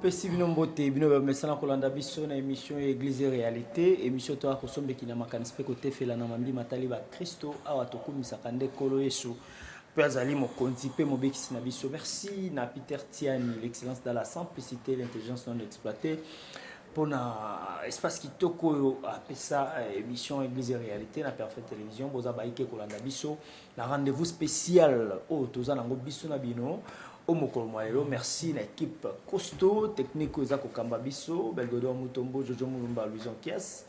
topesi bino mbote bino mesana kolanda biso na émission Église et réalité émission to akosombe kina makanisi pe côté fela na mambi matali ba Kristo awa tokumisaka nde kolo Yesu pe azali mokonzi pe mobekisi na biso. Merci na Peter Tiani, l'excellence dans la simplicité, l'intelligence non exploitée pour na espace kitoko apesa émission Église et réalité na Parfaite Télévision boza baike kolanda biso na rendez-vous spécial o toza nango biso na bino. Merci l'équipe costaud technique Zako Kambabiso, Belgodo Mutombo, Jojo Mulumba, Louison Kies,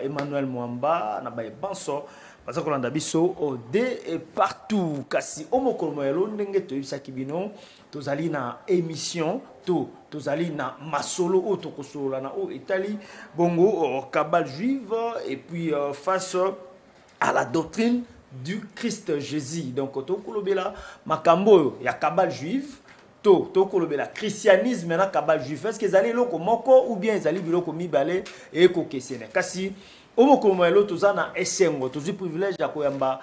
Emmanuel Mwamba, Nabaye Banso, Bazakolanda Biso, Ode et partout. Kasi Omokolomoyelo, Nenge Toyusa Kibino, Tozali na émission, Tozali na Masolo, Otokosolo, na O Italie, Bongo, Kabal juive, et puis face à la doctrine du Christ Jésus. Donc, tokolobela makambo ya kabal juif, tokolobela christianisme na kabal juif. Est-ce que ezali loko moko ou bien ezali biloko mibale et ko kesene. Kasi omokolo elo tozana esengo, tozi privilège ya koyamba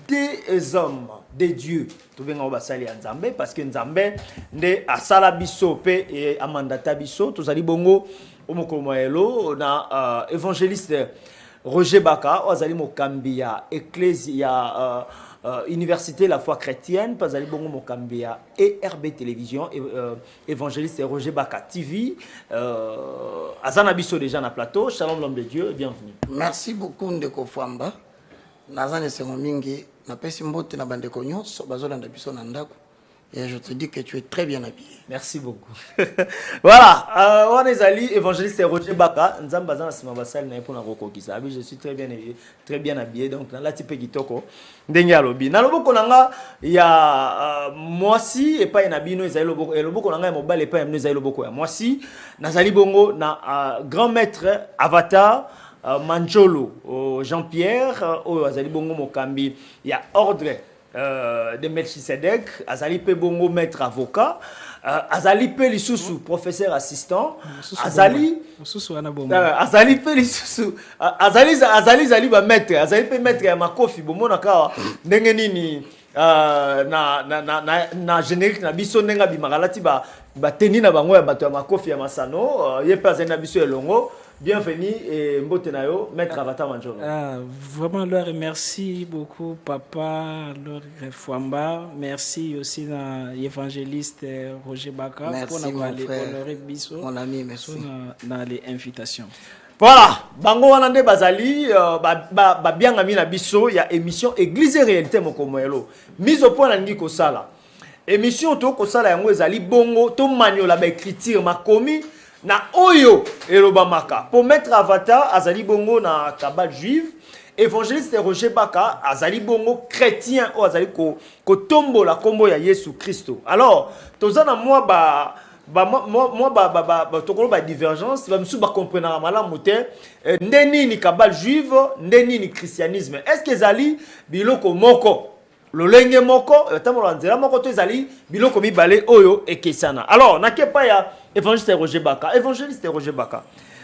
des hommes, des dieux. Tobenga obasali ya Nzambe parce que Nzambe nde asala biso pe et amandata biso. Tozali bongo omokolo elo na évangéliste Roger Baka, Ozali Mokambia, Ecclésia, Université La Foi Chrétienne, Pazali Bongo Mokambia, et RB Télévision, évangéliste Roger Baka TV, Azana Bisso déjà na plateau, Shalom l'homme de Dieu, bienvenue. Merci beaucoup Ndeko Famba. Nazane Sengomingi, na pesi mbote na bandeko nyonso, bazolanda biso na ndako. Et je te dis que tu es très bien habillé. Merci beaucoup. Voilà, on est allé évangéliste Roger Baka, Nzambazana Simabasal na epona roko kisa. Je suis très bien habillé donc là type kitoko ndenge alobi. Na loboko nanga ya mwasi epa na bino ezali loboko et loboko nanga ya mobile epa na ezali loboko ya mwasi. Nazali bongo na grand maître Avatar Manjolo Jean-Pierre o azali bongo mokambi ya ordre de Melchisedec, Azali pe bongo maître avocat, Azali pe lisusu professeur assistant, Azali pe lisusu Azali ba maître, Azali pe maître ya makofi bomona ka ndenge nini na générique na biso ndenga bimakalati ba teni na bango ya bato ya makofi ya masano, ye pe azali na biso elongo. Bienvenue et Mbotenayo, maître Avatar Manjolo. Vraiment, leur merci beaucoup, papa, leur Fouamba. Merci aussi à l'évangéliste Roger Baka pour nous honorer Bisso. Mon ami, merci. Dans les invitations. Voilà, Bango Wanande Bazali, bien ami na Bisso, il y a émission Église et réalité Mokomoelo. Mise au point Nangi Kosala. Émission to Kosala yango ezali bongo, to maniola ba écriture makomi. Na oyo elobamaka pour mettre Avatar azali bongo na kabal juive évangéliste Roger Baka azali bongo chrétien o azali ko tombola kombo ya Yesu Christo. Alors tozana moi tokolo ba divergence ba msu ba comprendre malamu te ndeni ni kabal juive ndeni ni christianisme. Est-ce que ezali biloko moko lolenge moko tamolo nzela moko to ezali biloko mibale oyo ekesana. Alors nakepa ya évangéliste Roger Baka. Évangéliste Roger Baka.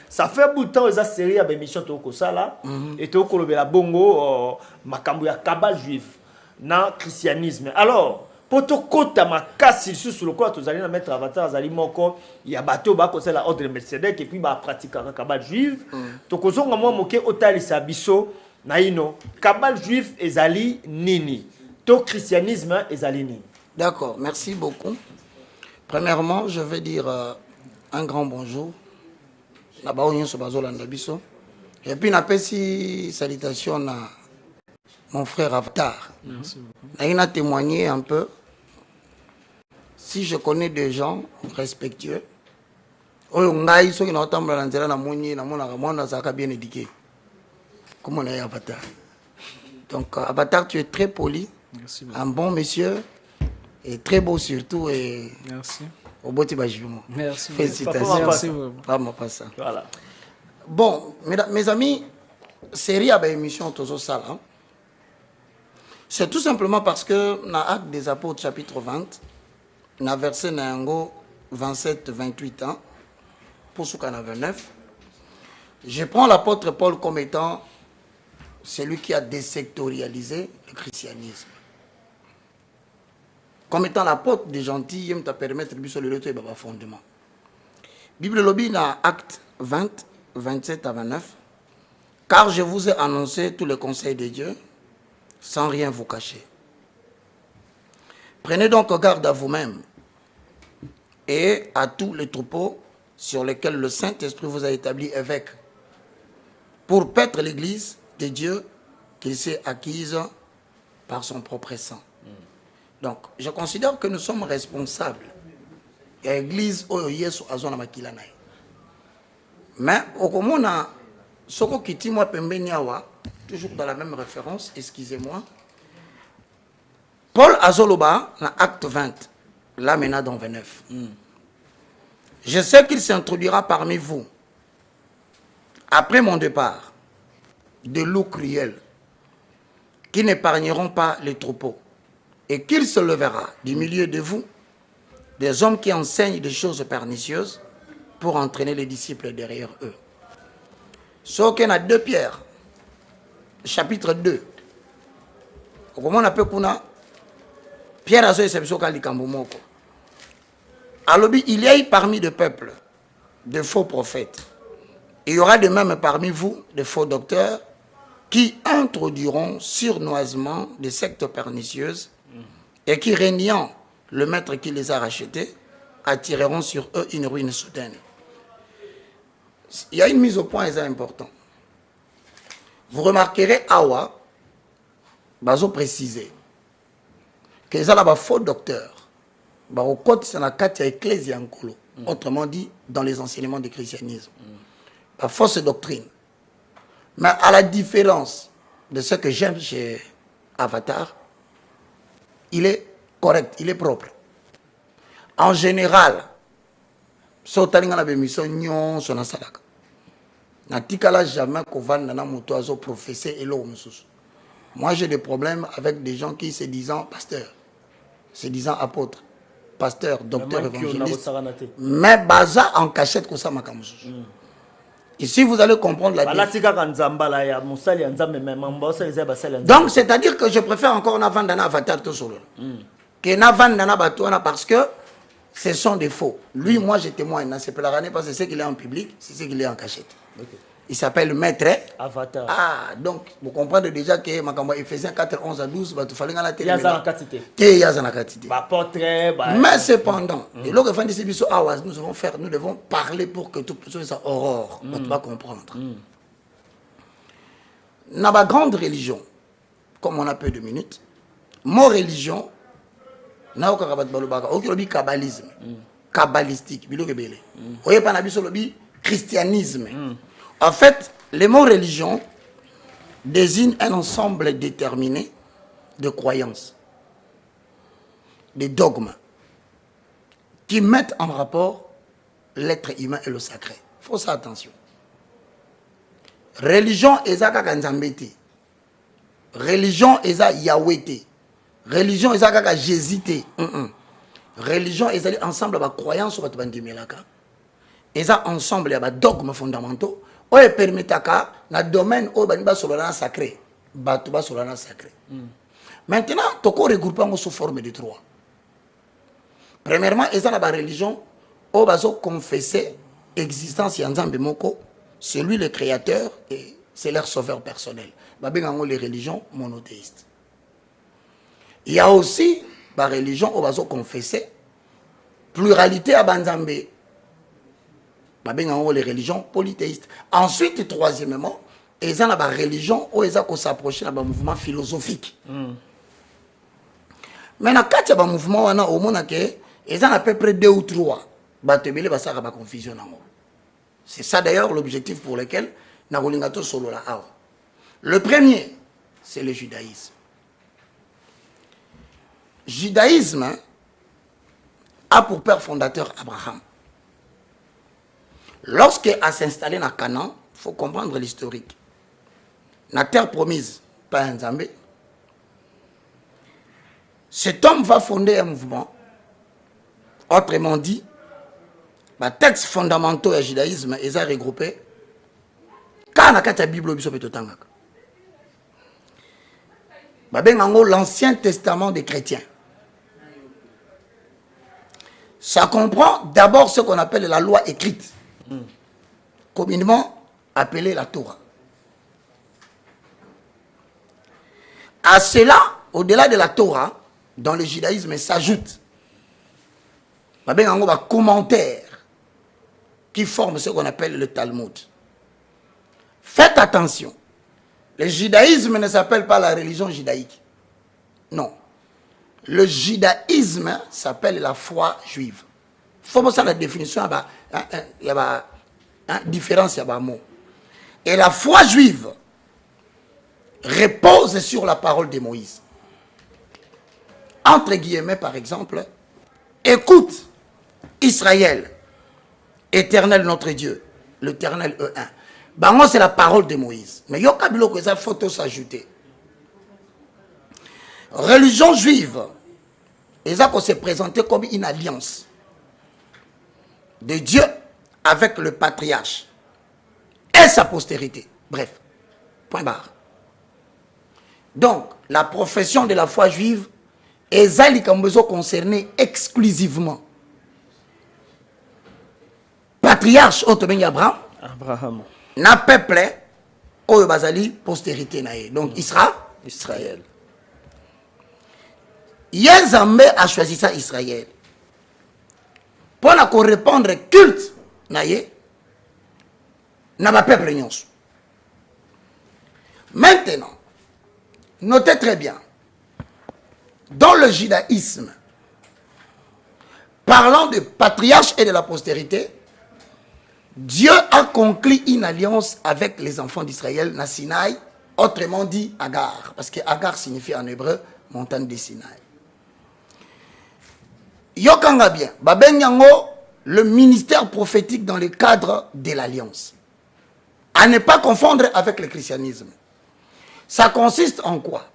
Ça fait bout de temps que série à l'émission Toko Sala et Toko Lobela Bongo makambo ya kabal juif na christianisme. Alors pour to kota makasi sur le quoi tu allez mettre Avatar azali moko ya bato ba ko la ordre de Melchisedec et puis ba pratiquer kabal juif. Toko zonga moi moke otali sabiso na ino kabal juif ezali nini to christianisme ezali nini. D'accord, merci beaucoup. Premièrement, je vais dire un grand bonjour. Et puis, je salutation à mon frère Avatar. Il a témoigné un peu. Si je connais des gens respectueux, bien Avatar. Donc, Avatar, tu es très poli, un bon monsieur. Et très beau surtout et merci. Au beau tibajimo. Merci. Félicitations. Pas ça. Voilà. Bon, mes amis, série à l'émission Tozo Sala. C'est tout simplement parce que dans Actes des Apôtres chapitre 20, dans verset 27-28 ans, pour ce qu'on a 29, je prends l'apôtre Paul comme étant celui qui a désectorialisé le christianisme. comme étant l'apôtre des gentils, il t'a permettre de le retour et fondement. Bible lobby dans Acte 20, 27 à 29. Car je vous ai annoncé tous les conseils de Dieu sans rien vous cacher. Prenez donc garde à vous-même et à tous les troupeaux sur lesquels le Saint-Esprit vous a établi évêque pour paître l'Église de Dieu qu'il s'est acquise par son propre sang. Donc, je considère que nous sommes responsables de l'Église où Yesu a zona makila nae. Mais au komona soko kiti moi pembeni awa, toujours dans la même référence, excusez-moi. Paul Azoloba dans Acte 20, là maintenant dans 29. Je sais qu'il s'introduira parmi vous après mon départ de loups cruels qui n'épargneront pas les troupeaux et qu'il se lèvera du milieu de vous des hommes qui enseignent des choses pernicieuses pour entraîner les disciples derrière eux. Sauf qu'il y a 2 Pierre, chapitre 2. Comment on appelle ça? Pierre a dit il y a parmi le peuple de faux prophètes. Il y aura de même parmi vous de faux docteurs qui introduiront sournoisement des sectes pernicieuses et qui, régnant le maître qui les a rachetés, attireront sur eux une ruine soudaine. Il y a une mise au point importante. Vous remarquerez, Awa, bazo préciser que les faux docteurs, autrement dit, dans les enseignements du christianisme, la fausse doctrine. Mais à la différence de ce que j'aime chez Avatar, il est correct, il est propre. En général, so talinga na bemission nyon so na salaka. Na tikala jamais ko vanda na moto azo professeur et lo mususu. Moi j'ai des problèmes avec des gens qui se disant pasteur, se disant apôtre, pasteur, docteur, évangéliste. Mais baza en cachette ko sa makamususu. Ici, vous allez comprendre la différence. Donc, c'est-à-dire que je préfère encore na vandana avatar tout solo. Que na vandana batouana parce que ce sont des faux. Lui, moi, je témoigne. C'est pas la rannée parce que c'est ce qu'il est en public, c'est ce qu'il est en cachette. Okay. Il s'appelle Maître Avatar. Ah, donc, vous comprenez déjà que Ephésiens 4, 11 à 12, il fallait la télé. Il y a un quantité. Mais cependant, nous devons parler pour que tout soit aurore. On doit comprendre. Dans la grande religion, comme on a peu de minutes, mon religion, kabbalisme, kabbalistique, christianisme. En fait, le mot religion désigne un ensemble déterminé de croyances, de dogmes, qui mettent en rapport l'être humain et le sacré. Il faut ça attention. Religion est Nzambete. Religion est Yahweh. Religion est Jésus. Religion est ensemble de croyances sur le Melaka. Et ça ensemble il y a des dogmes fondamentaux qui permettent dans le domaine où il y a sacré. Maintenant, tu peux regrouper sous forme de 3. Premièrement, il y a la religion où il y a confesser l'existence de Nzambe Moko, c'est lui le créateur et c'est leur sauveur personnel. Il y a les religions monothéistes. Il y a aussi la religion où il y a confesser pluralité à Nzambe. Les religions polythéistes. Ensuite, troisièmement, ils ont la religion où ils ont s'approcher d'un mouvement philosophique. Mais dans le mouvement, ils ont à peu près 2 ou 3. Confusion. C'est ça d'ailleurs l'objectif pour lequel nous avons solo la. Le premier, c'est le judaïsme. Le judaïsme a pour père fondateur Abraham. Lorsqu'il a s'installé dans Canaan, il faut comprendre l'historique. La terre promise par Nzambe, cet homme va fonder un mouvement. Autrement dit, les textes fondamentaux du judaïsme sont regroupés. Quand on a la Bible, l'ancien testament des chrétiens. Ça comprend d'abord ce qu'on appelle la loi écrite, communément appelée la Torah. À cela, au-delà de la Torah, dans le judaïsme, s'ajoute un commentaire qui forme ce qu'on appelle le Talmud. Faites attention. Le judaïsme ne s'appelle pas la religion judaïque. Non. Le judaïsme s'appelle la foi juive. Il faut voir la définition, il y a une différence, il y a un mot. Et la foi juive repose sur la parole de Moïse. Entre guillemets, par exemple, écoute, Israël, éternel notre Dieu, l'éternel E1. Bango, c'est la parole de Moïse. Mais il y a une photo s'ajouter. Religion juive, ils ont se présenté comme une alliance de Dieu avec le patriarche et sa postérité. Bref, point barre. Donc, la profession de la foi juive est concernée exclusivement. Patriarche Otobengi Abraham, na peuple, Oyo Bazali, postérité nae. Donc, Israël. Yenzambe a choisi ça Israël. Pour répondre culte nae, na ba peuple nyonso. Maintenant, notez très bien, dans le judaïsme, parlant de patriarche et de la postérité, Dieu a conclu une alliance avec les enfants d'Israël, na Sinaï, autrement dit Agar, parce que Agar signifie en hébreu montagne de Sinaï. Yokanga bien, Babenyango, le ministère prophétique dans le cadre de l'alliance. À ne pas confondre avec le christianisme. Ça consiste en quoi?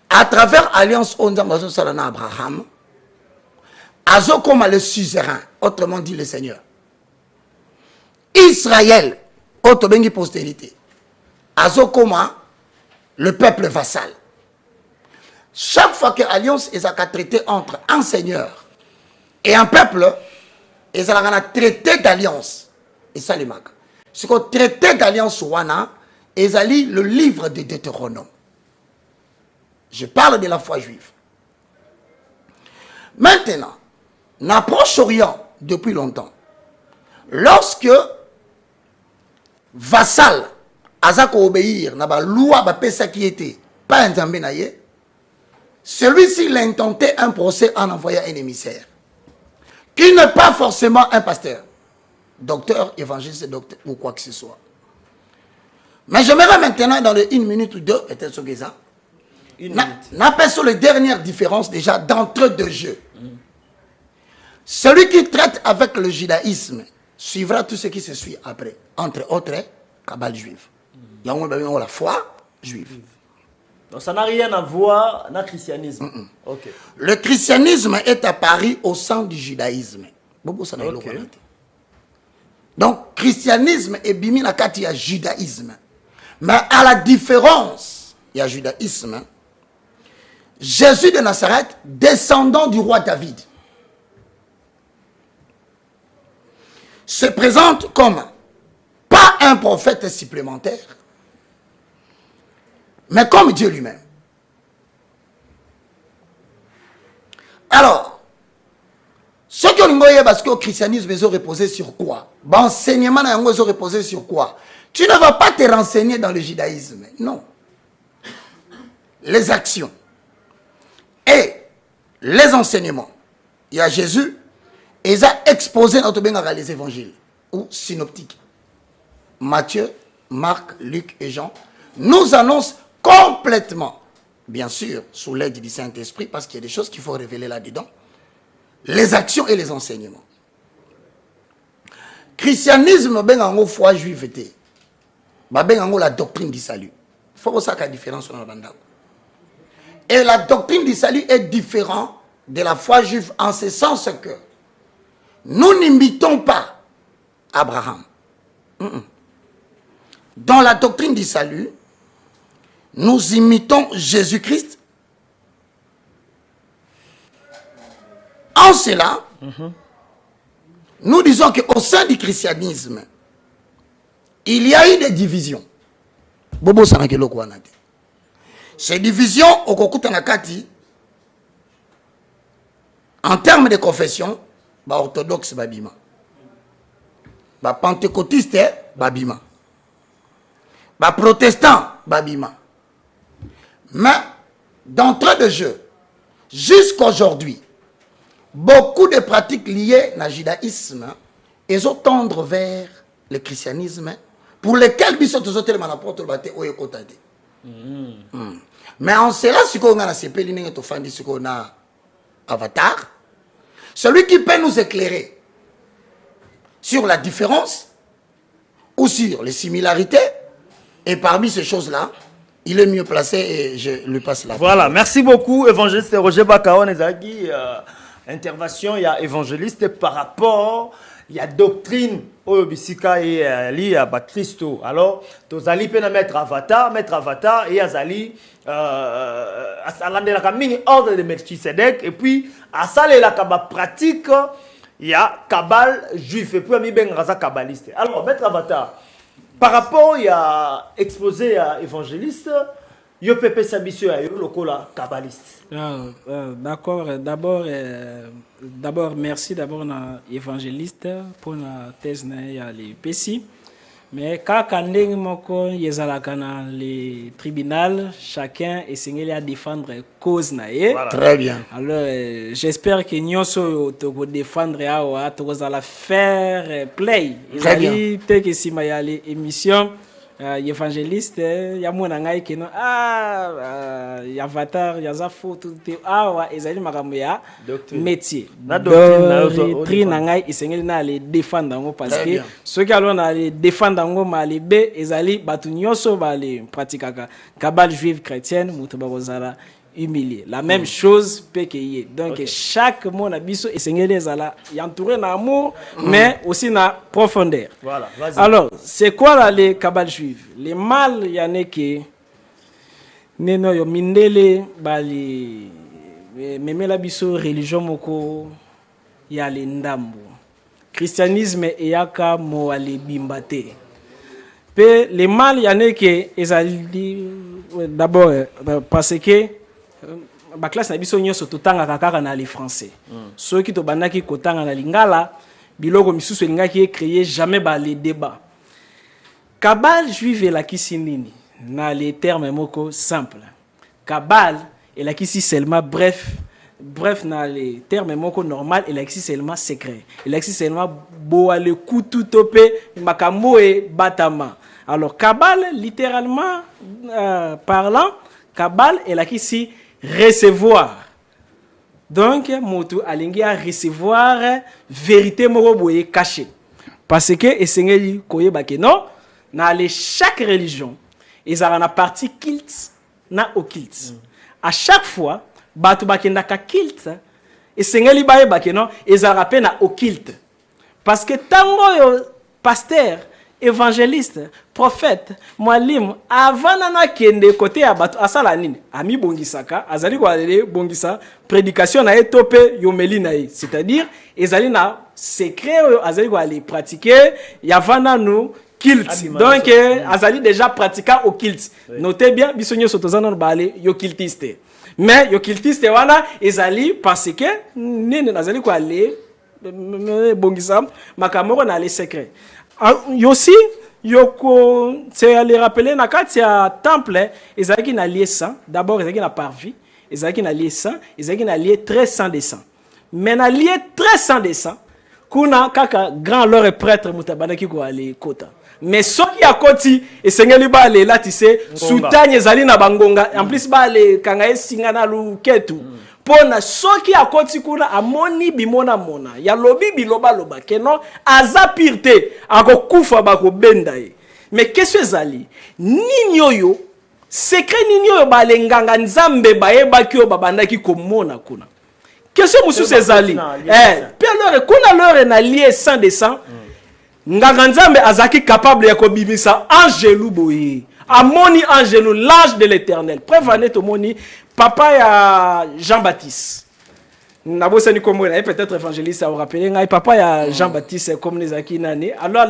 À travers l'alliance Onzambazo Salana Abraham, Azokoma le suzerain, autrement dit le Seigneur. Israël, Otobengi postérité. Azokoma, le peuple vassal. Chaque fois que l'alliance est traitée entre un Seigneur et un peuple, ils ont un traité d'alliance. Et ça, les mags. Ce qu'on traité d'alliance, ils ont lu le livre de Deutéronome. Je parle de la foi juive. Maintenant, dans Proche-Orient, depuis longtemps, lorsque vassal, Azako obéir, n'a pas loi, ça qui était, pas un zambé, celui-ci il a intenté un procès en envoyant un émissaire, qui n'est pas forcément un pasteur, docteur, évangéliste, docteur, ou quoi que ce soit. Mais j'aimerais maintenant, dans les 1 minute ou 2, peut-être sur ça, n'appelle sur les dernières différences déjà d'entre deux jeux. Celui qui traite avec le judaïsme suivra tout ce qui se suit après. Entre autres, Kabbale juive. Il y a la foi juive. Donc ça n'a rien à voir avec le christianisme. Okay. Le christianisme est apparu au sein du judaïsme. Okay. Donc, christianisme est bimi na kati ya judaïsme. Mais à la différence, il y a judaïsme. Jésus de Nazareth, descendant du roi David, se présente comme pas un prophète supplémentaire, mais comme Dieu lui-même. Alors, ceux qui ont dit parce que le christianisme ils ont reposé sur quoi? L'enseignement ils ont reposé sur quoi? Tu ne vas pas te renseigner dans le judaïsme. Non. Les actions et les enseignements. Il y a Jésus, et ils ont exposé notre bien les évangiles, ou synoptiques. Matthieu, Marc, Luc et Jean nous annoncent complètement, bien sûr, sous l'aide du Saint-Esprit, parce qu'il y a des choses qu'il faut révéler là-dedans, les actions et les enseignements. Christianisme, ben en foi juive, ben en la doctrine du salut. Il faut voir ça qu'il y a différence sur le. Et la doctrine du salut est différente de la foi juive en ce sens que nous n'imitons pas Abraham. Dans la doctrine du salut, nous imitons Jésus-Christ. En cela, Nous disons qu'au sein du christianisme, il y a eu des divisions. Bobo sanakelo kwanate. Ces divisions, au kokuta nakati, en termes de confession, ba orthodoxe babima, ba pentecôtiste babima, ba protestant babima. Mais d'entrée de jeu, jusqu'aujourd'hui, beaucoup de pratiques liées au judaïsme et tendre vers le christianisme pour lesquels ils sont tous les manaportes au ekotade. Mais en cela, ce qu'on a na Avatar, celui qui peut nous éclairer sur la différence ou sur les similarités, et parmi ces choses-là, il est mieux placé et je lui passe la parole. Voilà, merci beaucoup, évangéliste Roger Bakaon Ezagi. Intervention, il y a évangéliste par rapport, il y a doctrine, Oyobisika et li à Christo. Alors, Tozali peut mettre avatar, et Azali, à mini ordre de Melchisedec, et puis, à ça, la pratique, il y a Kabbal juif, et puis, il y a kabbaliste. Alors, mettre avatar, par rapport, il y a exposé à évangéliste, yo pepe sabisio ya yo lokola kabbaliste. D'accord, d'abord merci d'abord na évangéliste pour la thèse na ya les pesi. Mais kaka ndenge moko yezalaka na le tribunal, chacun essayé à défendre cause na ye. Voilà. Très bien. Alors j'espère que nyonso to défendre awa to la faire play. Très bien. Te que si ma ya les émissions évangéliste ya mona ngai keno ya avatar ya za photo te awa ezali makambo ya métier na doctrine na ngai isengeli na le défendre ngo parce que ceux qui allons na le défendre ngo malebe ezali batu nyonso ba le pratikaka kabal juive chrétienne muto bazala humilié. La même chose peut qu'il y ait. Donc chaque mot na biso esengeli ezala entouré d'amour mais aussi na profondeur. Voilà, vas-y. Alors, c'est quoi là les kabbal juifs? Les mal y en a qui neno yo mindele bali memela biso religion moko ya le ndambo. Christianisme eyaka mo ale bimbate. Pe les mal y en a qui ezali d'abord parce que ba classe na biso nyonso totanga kaka na les français. Ceux qui to bandaki kotanga na lingala biloko misusu elingaki créer jamais ba les débats. Kabbal juive la kisi nini na les termes moko simple. Kabbal et la kisi seulement bref na les termes moko normal et la kisi seulement secret. Et la kisi seulement boa le kutu topé makambo e batama. Alors Kabbal littéralement parlant, Kabbal et la kisi recevoir. Donc, motu alingi a recevoir vérité moko boye cachée. Parce que esengeli koyeba ke non, na les chaque religion, ils ont na partie culte na occulte. À chaque fois, batu bakenda ka culte, esengeli bayeba ke non, ils ont rappelé na occulte. Parce que tango yo pasteur évangéliste, prophète, mwalim, avant nana kende côté ya batu asala nini? Ami bongisaka, azali kwa ale bongisa prédication na etope yomeli na ye. C'est-à-dire, ezali na secret azali kwa ale pratiquer yavana nous kilt. Donc azali déjà pratiquant au kilt. Notez bien, bisonyo sotozana balé yo kiltiste. Mais yo kiltiste wana ezali parce que nene azali kwa ale bongisa makamoko na ale secret. Aussi, yoko, c'est à les rappeler, na kati ya temple, ezaki na lié sang. D'abord, ezaki na parvis, ezaki na lié sang, ezaki na lié très sang de sang. Mais na lié très sang de sang, kuna kaka grand lord et prêtre mutabandaki ko ali kota. Mais ce qui a koti, et sengeli ba le là, tu sais, soutagne ezali na bangonga. En plus ba le kanga singa na lu ketu. Pona soki akoti kuna amoni bimona mona ya lobi biloba loba keno aza pirte akokufa bako benda ye. Mais qu'est-ce que zali nini oyo secret nini oyo balenganga nzambe bayeba ki babanda ki komona kuna. Qu'est-ce que musu zali pe alors kuna lore na lié sang de sang nganga nzambe azaki capable ya kobimisa angelu boye amoni angelu l'ange de l'Éternel. Preuve anet omoni papa ya Jean-Baptiste. nabosani kombo na peut-être évangéliste au rappeler ngai papa ya Jean-Baptiste comme les akinani alors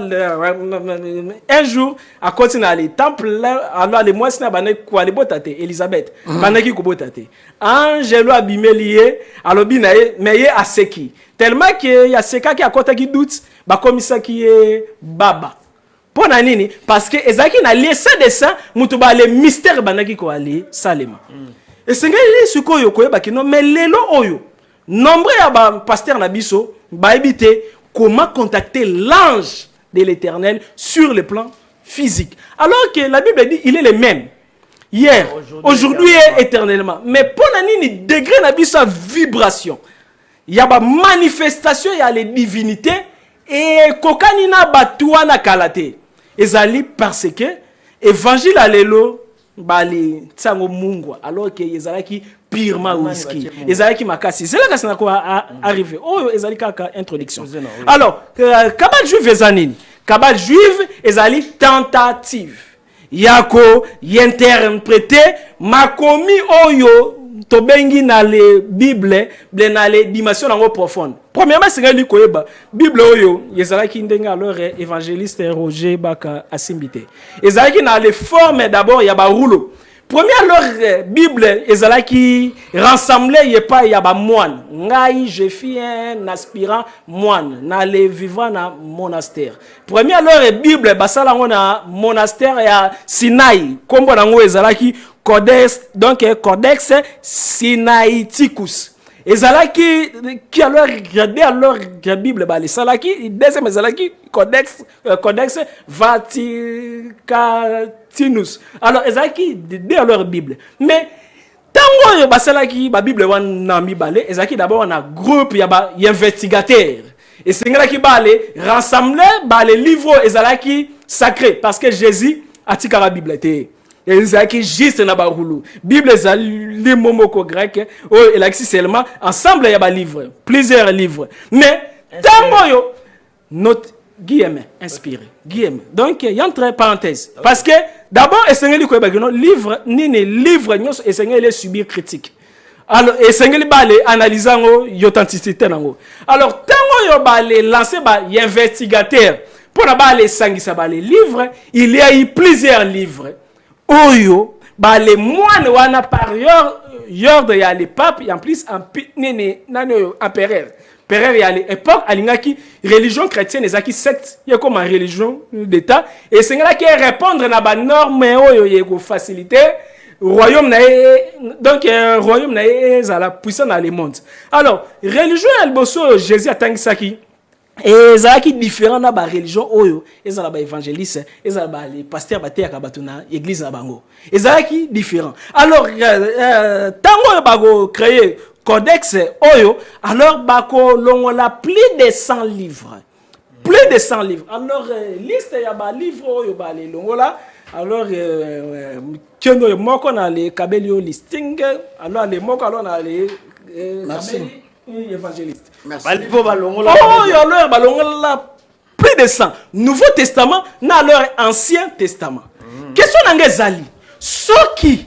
un jour à continuer aller temple alors les mois na bana kwa le botate Elisabeth banaki ko botate angelo abimelie alobi na ye mais ye aseki tellement que ya seka ki akota ki doute ba komisa ki baba pona nini parce que ezaki na lié ça de ça mutu ba le mystère banaki ko ali salema et sengeli sikoyo ko ba kino mais lelo oyo nombre ya pasteur Nabiso ba éviter comment contacter l'ange de l'Éternel sur le plan physique. Alors que la Bible dit il est le même hier, aujourd'hui et éternellement. Mais pour nani degré Nabiso vibration. Il y a ba manifestation, il y a les divinités et kokanina batuana kalate. Ezali parce que évangile alelo bali tsango mungwa alors que ezalaki purement whisky ezalaki makasi c'est là que ça n'a quoi arrivé oh ezali kaka introduction alors kabal juif ezanini kabal juif ezali tentative yako interpréter makomi oyo tobengi na le bible na le dimension nango profonde premièrement c'est ngeli koyeba bible oyo ezalaki ndenga alors évangéliste Roger Baka asimbité ezalaki na les formes d'abord ya ba rouleau première leur bible ezalaki rassemblé yepa ya ba moine ngai je fis un aspirant moine na les vivant na monastère première leur bible basala ngo na monastère ya Sinaï kombo nango ezalaki Codex, donc Codex Sinaiticus. Et Zalaki, qui alors regardé alors la Bible, les Salaki, deuxième Zalaki, Codex Vaticanus. Alors, Zalaki, dès leur Bible. Mais, tant que Basalaki, la Bible, on a mis balé, Zalaki d'abord, on a groupe, il y a investigateurs. Et c'est là qui va aller rassembler les livres, Zalaki sacrés, parce que Jésus a tiré la Bible. Ezaki juste na ba roulou bible les momoko grec oh il existe seulement ensemble il y a ba livre plusieurs livres mais tangoyo note guillemets inspiré guillemets donc il y a entre parenthèses parce que d'abord essengeli ko ba livre nini livre nyos essengeli subir critique alors essengeli ba les analysant authenticité nango alors tangoyo ba les lancer ba investigateur pour ba les sangisa ba les livres il y a eu plusieurs livres oyo ba les moines wana par ordre ya les papes en plus en nene nani empereur empereur ya l'époque alingaki religion chrétienne ezaki secte ya comme religion d'état et sengela qui répondre na ba norme oyo yeko faciliter royaume na donc royaume na za la puissance dans le monde alors religion ya liboso Jésus atangisaki et ça qui différent na ba religion oyo ezala ba évangéliste ezala ba les pasteurs bateka batuna église na bango ezala qui différent alors tango ba go créer codex oyo alors ba ko longola plus de 100 livres plus de 100 livres alors liste ya ba livre oyo ba les longola alors keno moko na les kabelio listing alors les moko alors na les merci évangéliste. Merci. Oh, il y a leur ballon plus de 100. Nouveau Testament, na leur Ancien Testament. Question d'angezali. Ce qui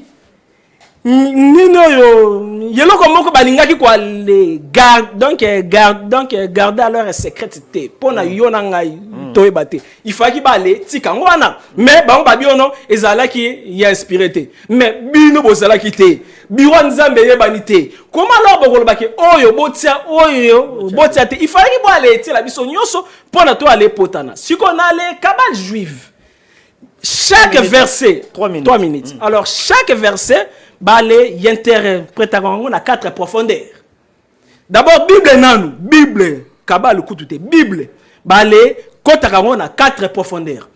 nino yelo comme ko balingaki kwa les garde donc garder à leur sécurité pour na yona ngai toyebate il faut ki balé tika ngwana mais ba on biono ezala ki ya inspiré mais bino bozala ki te biro nzambe yebanité comment alors bokolo baki oyo botia te il faut ki balé ti la biso nyoso pour na to aller potana si qu'on a les cabales juives chaque verset 3 minutes alors chaque verset balé interprète on a 4 profondeurs. D'abord Bible nanu, Bible kabal kutute Bible balé kota on a 4 profondeurs.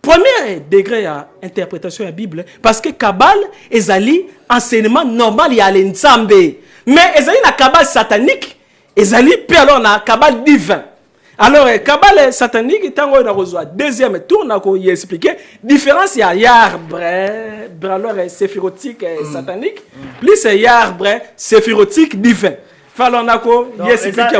Premier degré à interprétation de la Bible parce que kabal ezali enseignement normal ya l'ensemble. Mais ezali na kabal satanique, ezali puis alors na kabal divin. Alors, Kabbalah satanique, tango na reçoit deuxième tour, na ko y expliquer différence ya arbre, alors séphirotique satanique, plus arbre séphirotique divin. Fallait na ko y expliquer.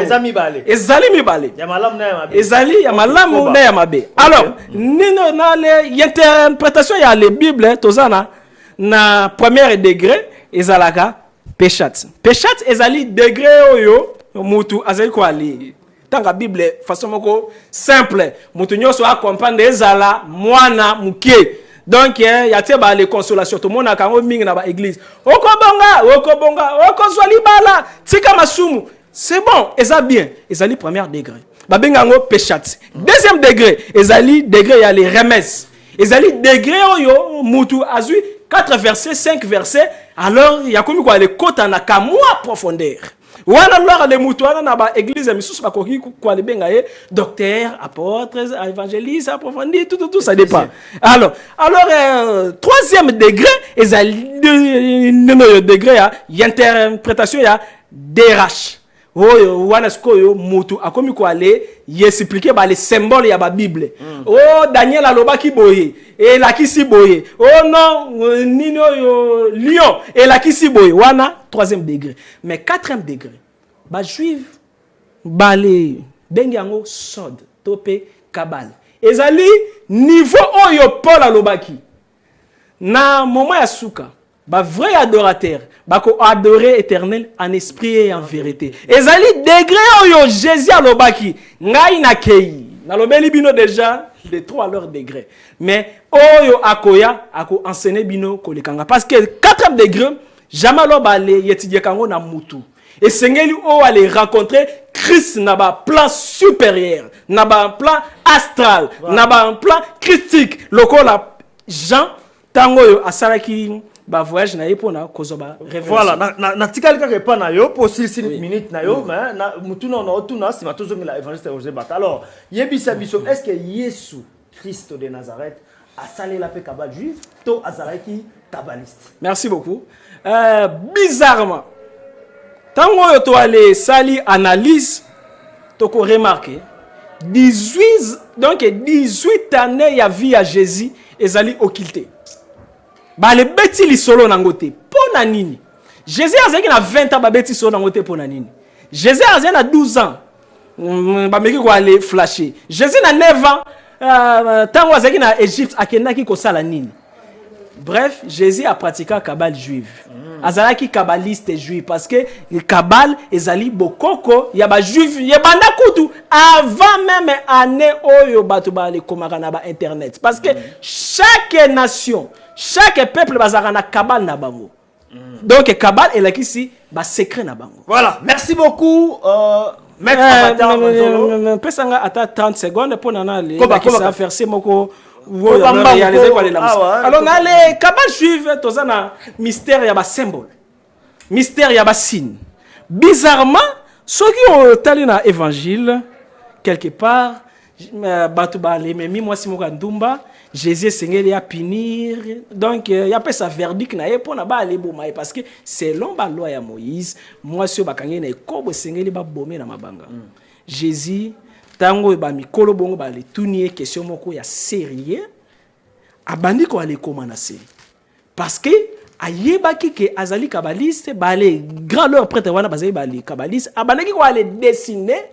Ezali mi balé. Ya malamu na ya mabe. Ezali ya malamu na ya mabe. Alors, nino na le interprétation ya les Bible tozana na premier degré ezalaka péchat. Péchat ezali degré oyo mutu azali ko ali tanga Bible façon moko simple mutu nyoso a comprendre ezala mwana muke. Donc il y a les consolations tout le monde a quand même na ba église okobonga okozwali bala tika masumu c'est bon eza bien ezali premier degré ba benga ngo péchat deuxième degré ezali degré ya les remesses ezali degré oyo mutu azui 4 versets 5 versets alors il y a comme quoi les kota na kamwa profondeur wana lora de mutu wana na ba église misusu ba koki kwa le benga ye docteur apôtre évangéliste approfondi tout ça dépend alors troisième degré ezali degré ya interprétation ya DRH oyo wana skoyo mutu akomi ko aller expliquer ba les symboles ya ba Bible oh Daniel alobaki boye et la kisi boye oh non nino yo lion et la kisi boye wana troisième degré mais quatrième degré ba juif ba les bengango sod topé kabal ezali niveau oyo Paul alobaki na moment ya suka ba vrai adorateur ba ko adorer éternel en esprit et en vérité ezali degré oyo Jésus alobaki ngai na kei na lobeli bino déjà les trois à leur degré mais oyo akoya ako enseigner bino kolekanga parce que quatrième degré jamais lo ba le yetidia kango na mutu et sengeli o aller rencontrer Christ na ba plan supérieur na ba plan astral na ba plan christique lokola Jean tango yo asalaki ba voyage na yepona kozoba révélation voilà na tikali ka repa na yo pour 6 minutes na yo mais na mutuna na otuna si matozo ngila évangéliste Roger Bata alors yebisa biso est-ce que Yesu Christ de Nazareth a salé la paix kabal juif to azalaki kabbaliste. Merci beaucoup. Bizarrement tango yo to aller sali analyse to ko remarquer 18 années ya vie à Jésus ezali occulté. Ba le beti li solo nangote pona nini Jésus azaki na 20 ans ba beti solo nangote pona nini Jésus azaki na 12 ans ba meki ko aller flasher Jésus na 9 ans tango azaki na Égypte akendaki ko sala nini. Bref, Jésus a pratiqué kabal juive. Azalaki kabbaliste juif parce que le kabal ezali bokoko ya ba juif ya banda kutu avant même année oyo batu ba le komaka na ba internet parce que chaque nation chaque peuple bazaka na kabal na bango. Donc kabal elakisi ba secret na bango. Voilà, merci beaucoup maître Avatar Manzolo. Pesanga ata 30 secondes pour nana le qui ça faire c'est moko alors na le kabal juif tozana mystère ya ba symbole mystère ya ba signe bizarrement soki o tali na évangile quelque part batu ba le memi mwasi moko ndumba Jésus sengeli ya punir donc ya pesa verdict na ye pona ba le boma parce que selon ba loi ya Moïse mwasi bakangi na ekobo sengeli ba bomé na mabanga Jésus tango ba mikolo bongo ba le tunie question moko ya sérieux abandi ko ale komana série parce que ayebaki ke azali kabbaliste ba le grand leur prêtre wana bazali ba le kabbaliste abandaki ko ale dessiner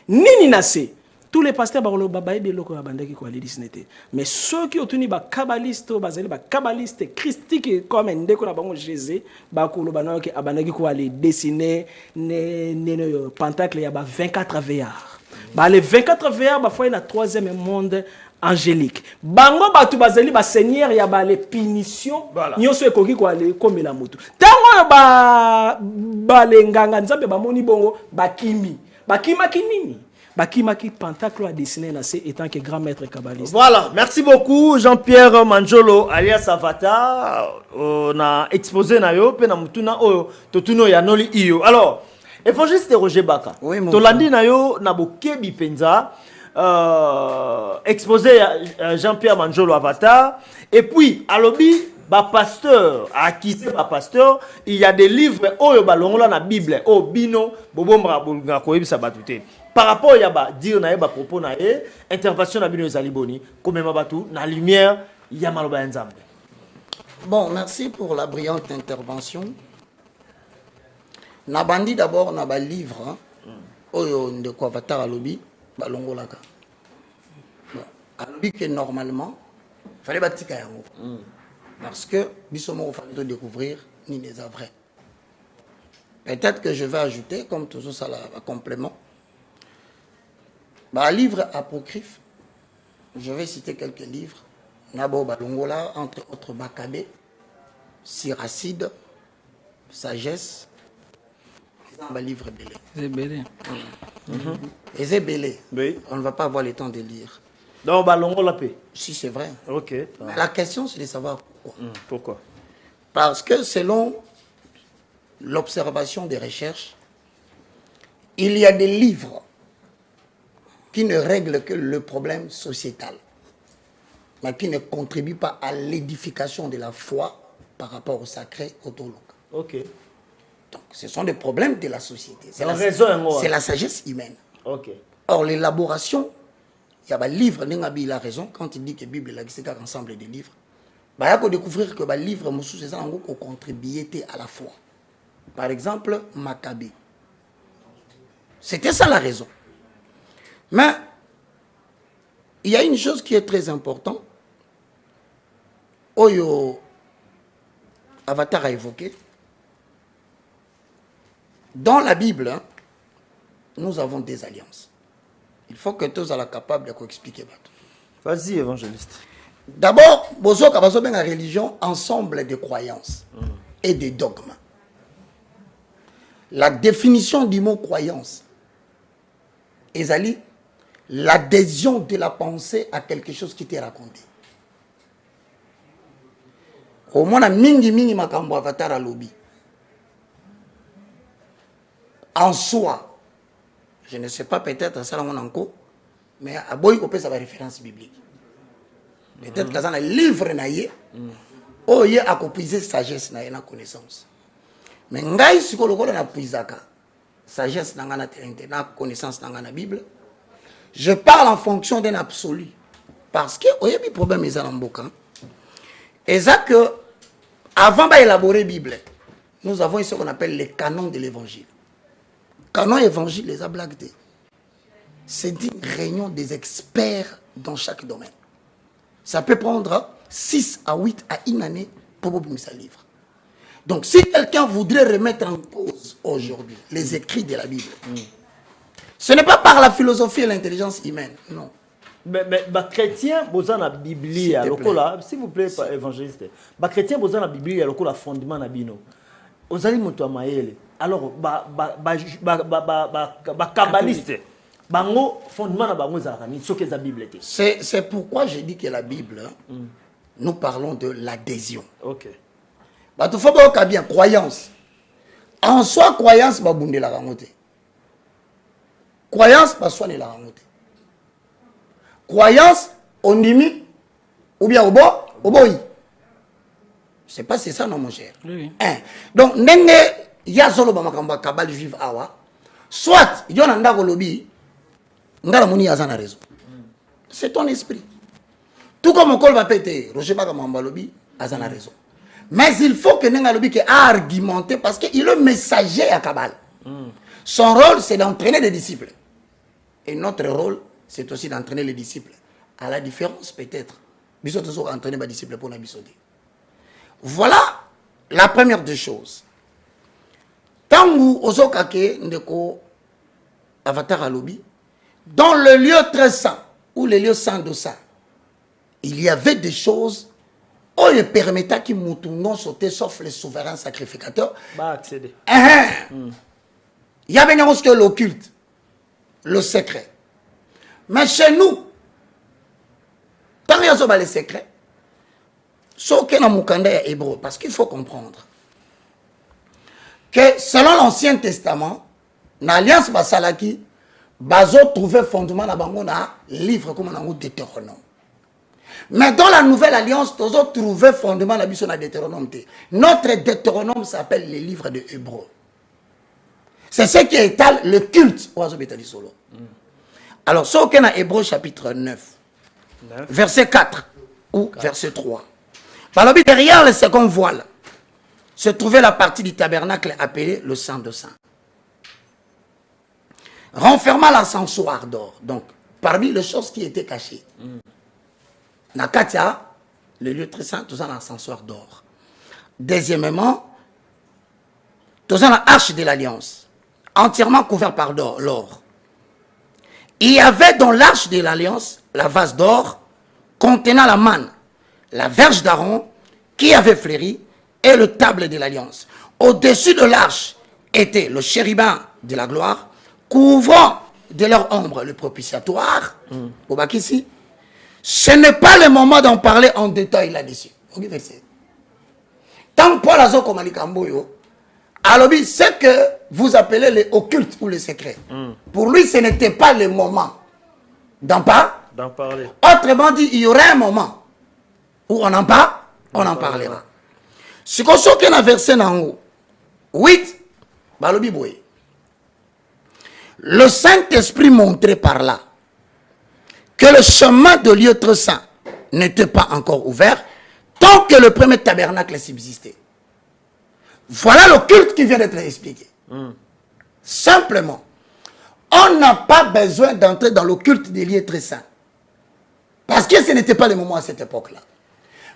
nini na se tous les pasteurs ba lo baba ebe loko abandaki ko ale dessiner te mais ceux qui otuni ba kabbaliste bazali ba kabbaliste christique comme ndeko na bango Jésus ba ko lo bana ke abandaki ko ale dessiner ne pentacle ya ba 24 veillards. Bah, les 24 veillards, bah, il y a le troisième monde angélique. Bango batu bazali ba seigneur ya ba les punitions. Nyoso ekoki ko ale comme la moto. Tango ba le nganga nzambe ba moni bongo ba kimi. Ba kimaki nini? Ba kimaki pentacle a dessiné na c'est étant que grand maître kabbaliste. Voilà, merci beaucoup Jean-Pierre Manzolo alias Avatar. On a exposé na yo pe na mutuna oyo totuno ya noli iyo. Alors évangéliste Roger Baka. Oui, mon Tolandi na yo na bokebi penza exposé Jean-Pierre Manzolo Avatar et puis alobi ba pasteur akise ba pasteur il y a des livres oyo balongola na Bible o bino bobombra bolunga ko yebisa batute par rapport ya ba dire na ye ba propos na ye intervention na bino ezali boni komema batu na lumière ya maloba ya Nzambe. Bon, merci pour la brillante intervention. Nabandi d'abord na ba livre oyo ndeko Avatar alobi balongolaka. Alobi que normalement fallait batika yango. Parce que biso moko fallait découvrir ni les vrai. Peut-être que je vais ajouter, comme toujours ça, un complément. Bah, livre apocryphe, je vais citer quelques livres. Nabo Balongola, entre autres Bakabé, Siracide, Sagesse, un livre belé. C'est belé. Et c'est belé. Oui. On ne va pas avoir le temps de lire. Donc, Balongo la paix. Si c'est vrai. Ok. Mais la question, c'est de savoir pourquoi. Pourquoi? Parce que selon l'observation des recherches, il y a des livres qui ne règlent que le problème sociétal, mais qui ne contribuent pas à l'édification de la foi par rapport au sacré autologue. Ok. Donc, ce sont des problèmes de la société. C'est la sagesse humaine. Ok. Or, l'élaboration, il y a un livre, il a raison, quand il dit que la Bible est un ensemble de livres, il faut découvrir que le livre contribué à la foi. Par exemple, Maccabée. C'était ça la raison. Mais il y a une chose qui est très importante. Oyo Avatar a évoqué. Dans la Bible, nous avons des alliances. Il faut que tous soient capables de expliquer. Vas-y, évangéliste. D'abord, bozo kabazo ben la religion, ensemble de croyances et de dogmes. La définition du mot croyance, Ezali, l'adhésion de la pensée à quelque chose qui t'est raconté. Au moins, mingi makambo avatar à lobby. En soi, je ne sais pas peut-être ça mon encore, mais à boy on peut savoir référence biblique. Peut-être que ça un livre naïe, oh y a puiser sagesse naïe na connaissance. Mais ngai psychologue na puisaka sagesse na connaissance na la Bible. Je parle en fonction d'un absolu. Parce que, il y a un problème, ils ont et ça que, avant d'élaborer la Bible, nous avons ce qu'on appelle les canons de l'évangile. Canon évangile, les a blagués. C'est une réunion des experts dans chaque domaine. Ça peut prendre 6 à 8 à une année pour publier ce livre. Donc, si quelqu'un voudrait remettre en cause aujourd'hui les écrits de la Bible, ce n'est pas par la philosophie et l'intelligence humaine, non. Mais chrétien, vous avez la Bible, s'il vous plaît, évangéliste. Les chrétiens, vous avez la Bible, il y a le fondement de Bino. Vous avez le alors, kabbaliste, bango fondement de bango zarani, ce que la Bible était. C'est pourquoi je dis que la Bible, nous parlons de l'adhésion. Ok. Bah, tu faut pas bien croyance. En soi, croyance, bah, bunde la ramote. Croyance, bah, soigne la ramote. Croyance, on limite, ou bien au boy. C'est pas c'est ça, non, mon cher. Oui. Hein. Donc, nenge, ya solo ba makamba kabal juif awa. Soit, il y a un ndako lobby, ngala muni yazana raison. C'est ton esprit. Tout comme on va péter, Roger Bagamamba lobby, azana raison. Mais il faut que nenga lobby qui a argumenté parce qu'il est le messager à Kabal. Son rôle, c'est d'entraîner les disciples. Et notre rôle, c'est aussi d'entraîner les disciples. À la différence, peut-être, nous sommes entraîner les disciples pour nous. Voilà la première des choses. Tangu Ozokake Ndeko Avatar à lobby, dans le lieu très saint, ou le lieu saint de ça, il y avait des choses où il permettait qu'ils non sauter sauf les souverains sacrificateurs. Bah, accéder. Il y avait une chose que l'occulte, le secret. Mais chez nous, tant qu'il y a les secrets, sauf que dans mon est hébreu, parce qu'il faut comprendre que selon l'Ancien Testament, dans l'Alliance Basalaki, Bazo trouvait fondement dans le livre comme on a Deutéronome. Mais dans la Nouvelle Alliance, Tozo trouvait fondement dans le Deutéronome. Notre Deutéronome s'appelle les livres de Hébreu. C'est ce qui étale le culte. Alors, ce qu'on a Hébreu chapitre 9, verset 4 ou verset 3. Alors, derrière le second voile, se trouvait la partie du tabernacle appelée le Saint de Saints. Renfermant l'ascensoir d'or. Donc, parmi les choses qui étaient cachées, Nakatia, le lieu très saint, tout ça, l'ascensoir d'or. Deuxièmement, dans la arche de l'alliance, entièrement couvert par l'or. Il y avait dans l'arche de l'alliance la vase d'or contenant la manne, la verge d'Aaron qui avait fleuri et le table de l'alliance. Au-dessus de l'arche était le chérubin de la gloire, couvrant de leur ombre le propitiatoire. Ici, ce n'est pas le moment d'en parler en détail là-dessus. Tant Paul a comme Alobi, c'est que vous appelez les occultes ou les secrets. Pour lui, ce n'était pas le moment d'en parler. Autrement dit, il y aurait un moment où on en parlera. Ce qu'on sait qu'il y a un verset en haut, 8, Balobi Boye. Le Saint-Esprit montrait par là que le chemin de lieu très saint n'était pas encore ouvert tant que le premier tabernacle subsistait. Voilà le culte qui vient d'être expliqué. Simplement, on n'a pas besoin d'entrer dans le culte des lieux très saints. Parce que ce n'était pas le moment à cette époque-là.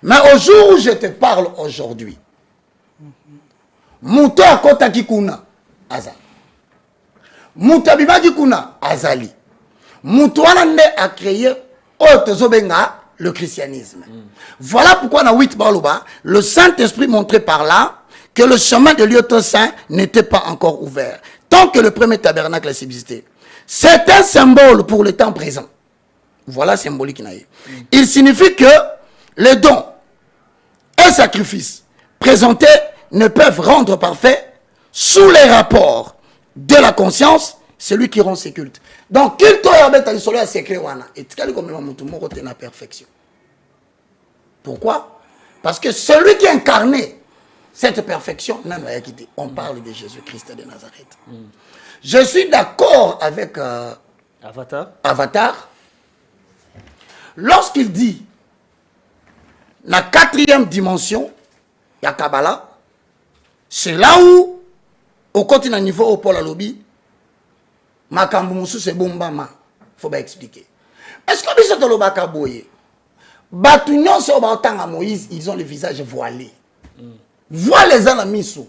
Mais au jour où je te parle aujourd'hui, Mouto akota kikuna Azali. Mouto abibaki kuna Azali. Mouto anande a créé Otozobenga le christianisme. Voilà pourquoi dans 8 Balouba, le Saint-Esprit montrait par là que le chemin de lieu très saint n'était pas encore ouvert, tant que le premier tabernacle subsistait. C'est un symbole pour le temps présent. Voilà symbolique. Il signifie que les dons et sacrifices présentés ne peuvent rendre parfait sous les rapports de la conscience celui qui rend ses cultes. Donc, culte est secret. Et tu as perfection. Pourquoi? Parce que celui qui incarnait cette perfection, on parle de Jésus-Christ de Nazareth. Je suis d'accord avec Avatar. Lorsqu'il dit la 4e dimension, il y a Kabbalah, c'est là où, au continent niveau au Paul Alobi, Makamboumoussou c'est Bombama. Il faut bien expliquer. Est-ce que vous avez dit Kaboye? Batunion sur Batang à Moïse, ils ont le visage voilé. Voile les anamisou.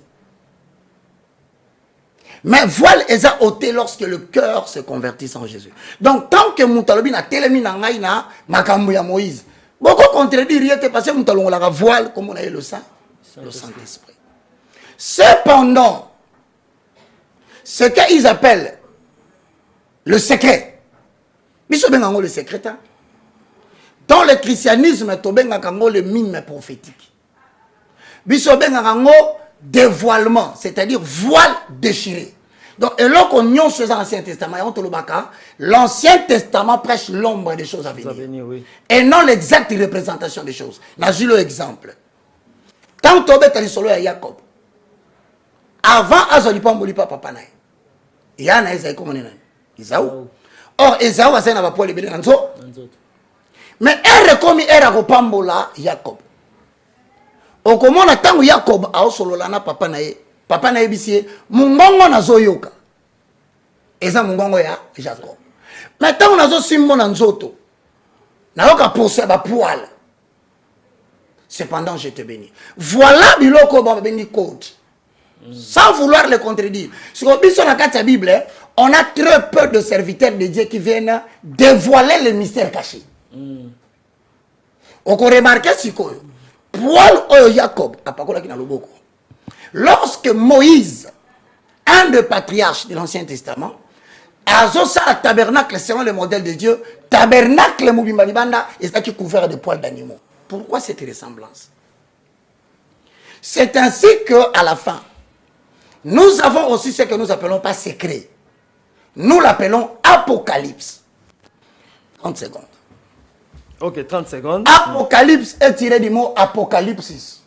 Mais voile les a ôtés lorsque le cœur se convertit en Jésus. Donc, tant que Moutalobi n'a télémi na ngaïna, Makambouya Moïse, beaucoup contredire, il était passé Moutalon la voile, comme on a eu le Saint-Esprit. Cependant, ce qu'ils appellent le secret, le secret, dans le christianisme, le mime prophétique. Dévoilement, c'est-à-dire voile déchiré. Donc, et là qu'on y a dans l'Ancien Testament, l'Ancien Testament prêche l'ombre des choses à venir. Oui. Et non l'exacte représentation des choses. J'ai le exemple. Quand tu es solo à Jacob, avant Azolipa Molipa Papa Nae, il y a un Esaïe comme on est Esaou. Or, Esaou a un poil libéré dans zo. Mais elle comme elle a repambola Jacob. Au comment on attend Jacob a solo lana Papa Nae bisie, mungongo na zoyoka. Eza mungongo ya Jacob. Maintenant on a zo simbo na nzoto. Na yoka pousse ba poil. Cependant je te bénis. Voilà biloko ba béni code. Sans vouloir le contredire. Sur la Bible, on a très peu de serviteurs de Dieu qui viennent dévoiler le mystère caché. On peut remarquer ce que Paul ou Jacob, lorsque Moïse, un des patriarches de l'Ancien Testament, a un tabernacle selon le modèle de Dieu, tabernacle Moubimalibanda, est qui couvert de poils d'animaux. Pourquoi cette ressemblance? C'est ainsi qu'à la fin, nous avons aussi ce que nous appelons pas secret. Nous l'appelons Apocalypse. 30 secondes. Ok, 30 secondes. Apocalypse est tiré du mot apocalypsis,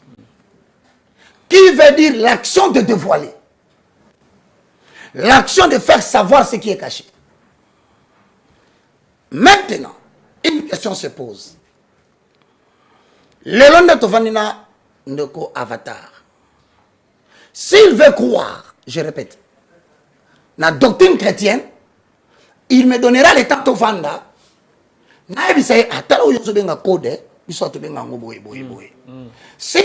qui veut dire l'action de dévoiler. L'action de faire savoir ce qui est caché. Maintenant, une question se pose. Le long de Tovanina Ndoko Avatar, s'il veut croire, je répète, la doctrine chrétienne, il me donnera le temps de Vanda. Si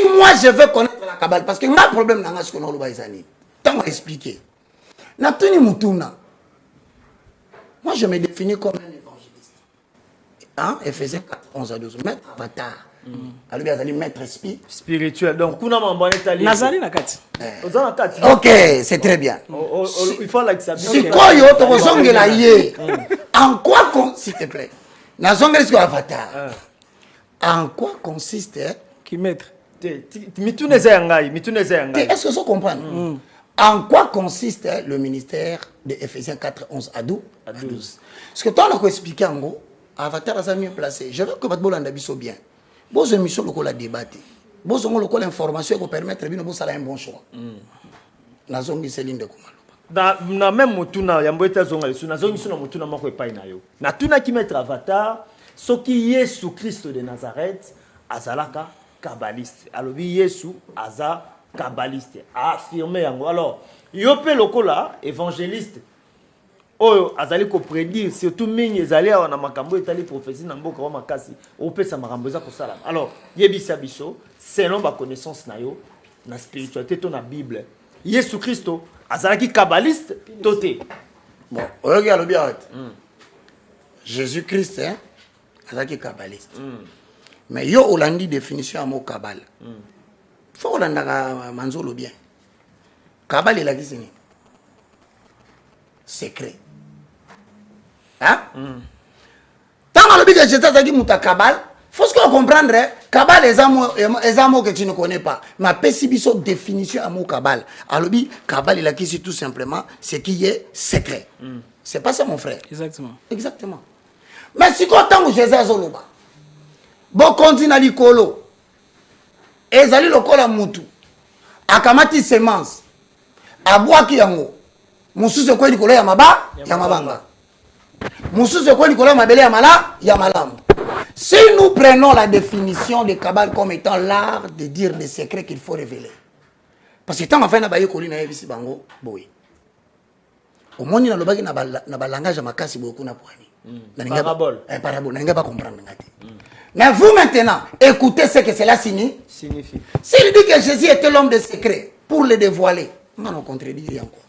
moi je veux connaître la Kabbale, parce que ma problème, c'est que Tant à expliquer. Natuni Mutuna. Moi, je me définis comme un évangéliste. Hein? Éphésiens 4, 11 à 12. Maître avatar. Alors, il y a maître spirituel. Donc, kuna mambane tali. Nazali na kati. Ok, c'est très bien. Il faut l'accepter. Si quoi yo to bozongela ye. En quoi s'il te plaît. Nazongela ce avatar. En quoi consiste Qui maître? Mituneza yangai, mituneza yangai. Est-ce que vous comprenez? En quoi consiste le ministère de Éphésiens 4, 11 à 12? Parce que toi, on a expliqué en gros, avatar a mieux placé. Je veux que votre bolanda biso bien. Vos émissions locales à débattre. Vos ont local information qui permettre de vous faire un bon choix. Nazongi Céline de Kumalo. Na même mutuna ya mbweta zonga lesu nazongi suna mutuna moko epai na yo. Na tuna ki mettre avatar soki Yesu Christ de Nazareth azalaka kabbaliste. Alobi Yesu aza kabbaliste. A affirmé yango. Alors, yo pe lokola évangéliste. Oyo azali ko prédire surtout mingi ezali awa na makambo etali prophétie na mboka wa makasi opesa makambo eza ko sala. Alors, yebisa biso selon ba connaissance na yo na spiritualité to na Bible. Yesu Christo azalaki kabbaliste toté. Bon, regarde bien. Jésus-Christ hein, azalaki kabbaliste. Mais yo olandi définition à mot kabbal. Faut olanda manzolo bien. Kabbal la kisini. Secret. Hein? Tant que le Jésus a dit muta kabal, faut ce qu'on comprendre. Kabal est un mot que tu ne connais pas. Ma pessibiso définition à mot kabal. Alors kabal il a qui tout simplement ce qui est secret. C'est pas ça mon frère. Exactement. Exactement. Mais si quand on Jésus a zoloba, bon continue à l'icolo, ezali lokola mutu, akamati semence, abwaki yango. Mususu kwa likolo ya maba ya mabanga. Mususu kwa likolo ya mabele ya mala ya malamu. Si nous prenons la définition de Kabbale comme étant l'art de dire les secrets qu'il faut révéler. Parce que tant en fait na baye koli na yebisi bango boy. Au moins na lobaki na ba langage makasi beaucoup na poani. Parabole. Parabole, n'inga pas comprendre ngati. Mais vous maintenant, écoutez ce que cela signifie. S'il dit que Jésus était l'homme des secrets pour le dévoiler, on ne contredit encore.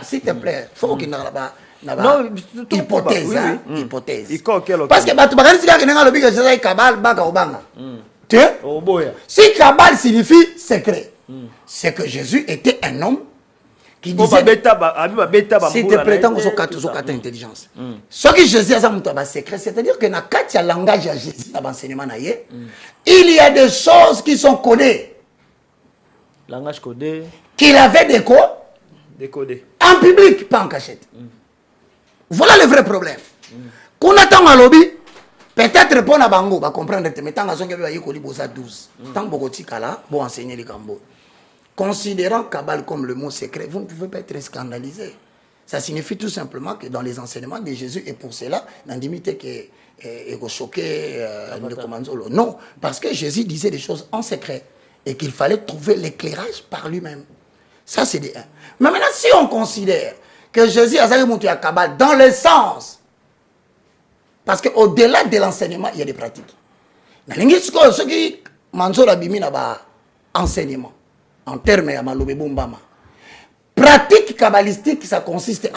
S'il te plaît, il faut qu'il n'y ait pas hypothèse. Hypothèse. Parce que si Kabbale signifie secret, c'est que Jésus était un homme qui disait s'il te plaît, tant que intelligence. Ce que Jésus a un secret, c'est-à-dire que dans le langage de Jésus, dans l'enseignement, il y a des choses qui sont codées. Langage codé. Qu'il avait des codes. Décodé. En public, pas en cachette. Voilà le vrai problème. Qu'on attend à lobby, peut-être pour la bango, va comprendre, mais tant que vous avez 12, tant que vous avez bon enseigner les gambo. Considérant Kabbale comme le mot secret, vous ne pouvez pas être scandalisé. Ça signifie tout simplement que dans les enseignements de Jésus, et pour cela, l'indimité qui est choqué, non, parce que Jésus disait des choses en secret et qu'il fallait trouver l'éclairage par lui-même. Ça, c'est des 1. Mais maintenant, si on considère que Jésus a monté à Kabbale dans le sens, parce qu'au-delà de l'enseignement, il y a des pratiques. Ce qui manzo abimi na enseignement, en termes de pratique kabbalistique, ça consiste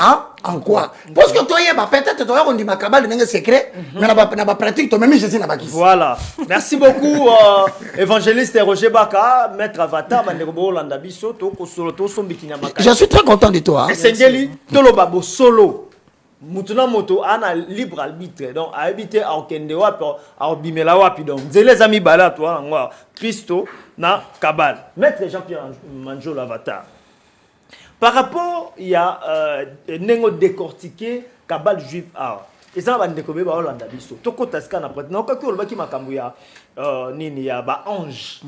en quoi? Parce que toi, peut-être toi, on dit ma Kabbale n'est secret, mais n'a pas pratique, toi même Jésus n'a pas. Voilà. Merci beaucoup, évangéliste Roger Baka, maître Avatar, je suis très content de toi. Sengeli, tolo babo solo. Mutuna moto ana libre arbitre. Donc a habité à Okende wapi, à Bimela wapi. Donc les amis bala toi, Christo na Kabbale. Maître Jean-Pierre Manjo l'Avatar. Par rapport, il y a nengo décortiqué Kabbale juif art. Et ça va découvrir ba Hollanda biso. Toko taska na prêtre. Non ka ko lobaki makambu ya nini ya ba ange.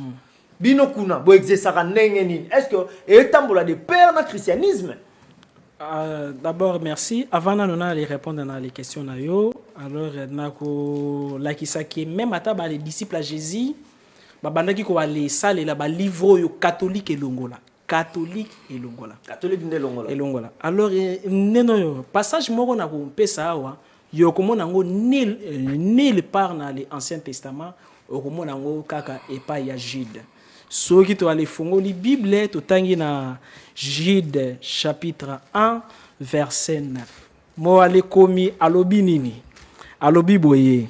Bino kuna bo exercer nenge nini. Est-ce que etambola de père na christianisme? D'abord merci. Avant de aller répondre à les questions na yo, alors nako la kisaki même ata ba les disciples à Jésus, ba bandaki ko aller saler la ba livre yo catholique et longola. Catholique et longola. Catholique et longola. Et longola. Alors neno passage moko na ko pesa awa yo komona ngo nil part na l'Ancien Testament o komona ngo kaka epa ya Jude. soki to ale fongoli Bible to tangi na Jude chapitre 1 verset 9. Mo ale komi alobi nini? Alobi boye.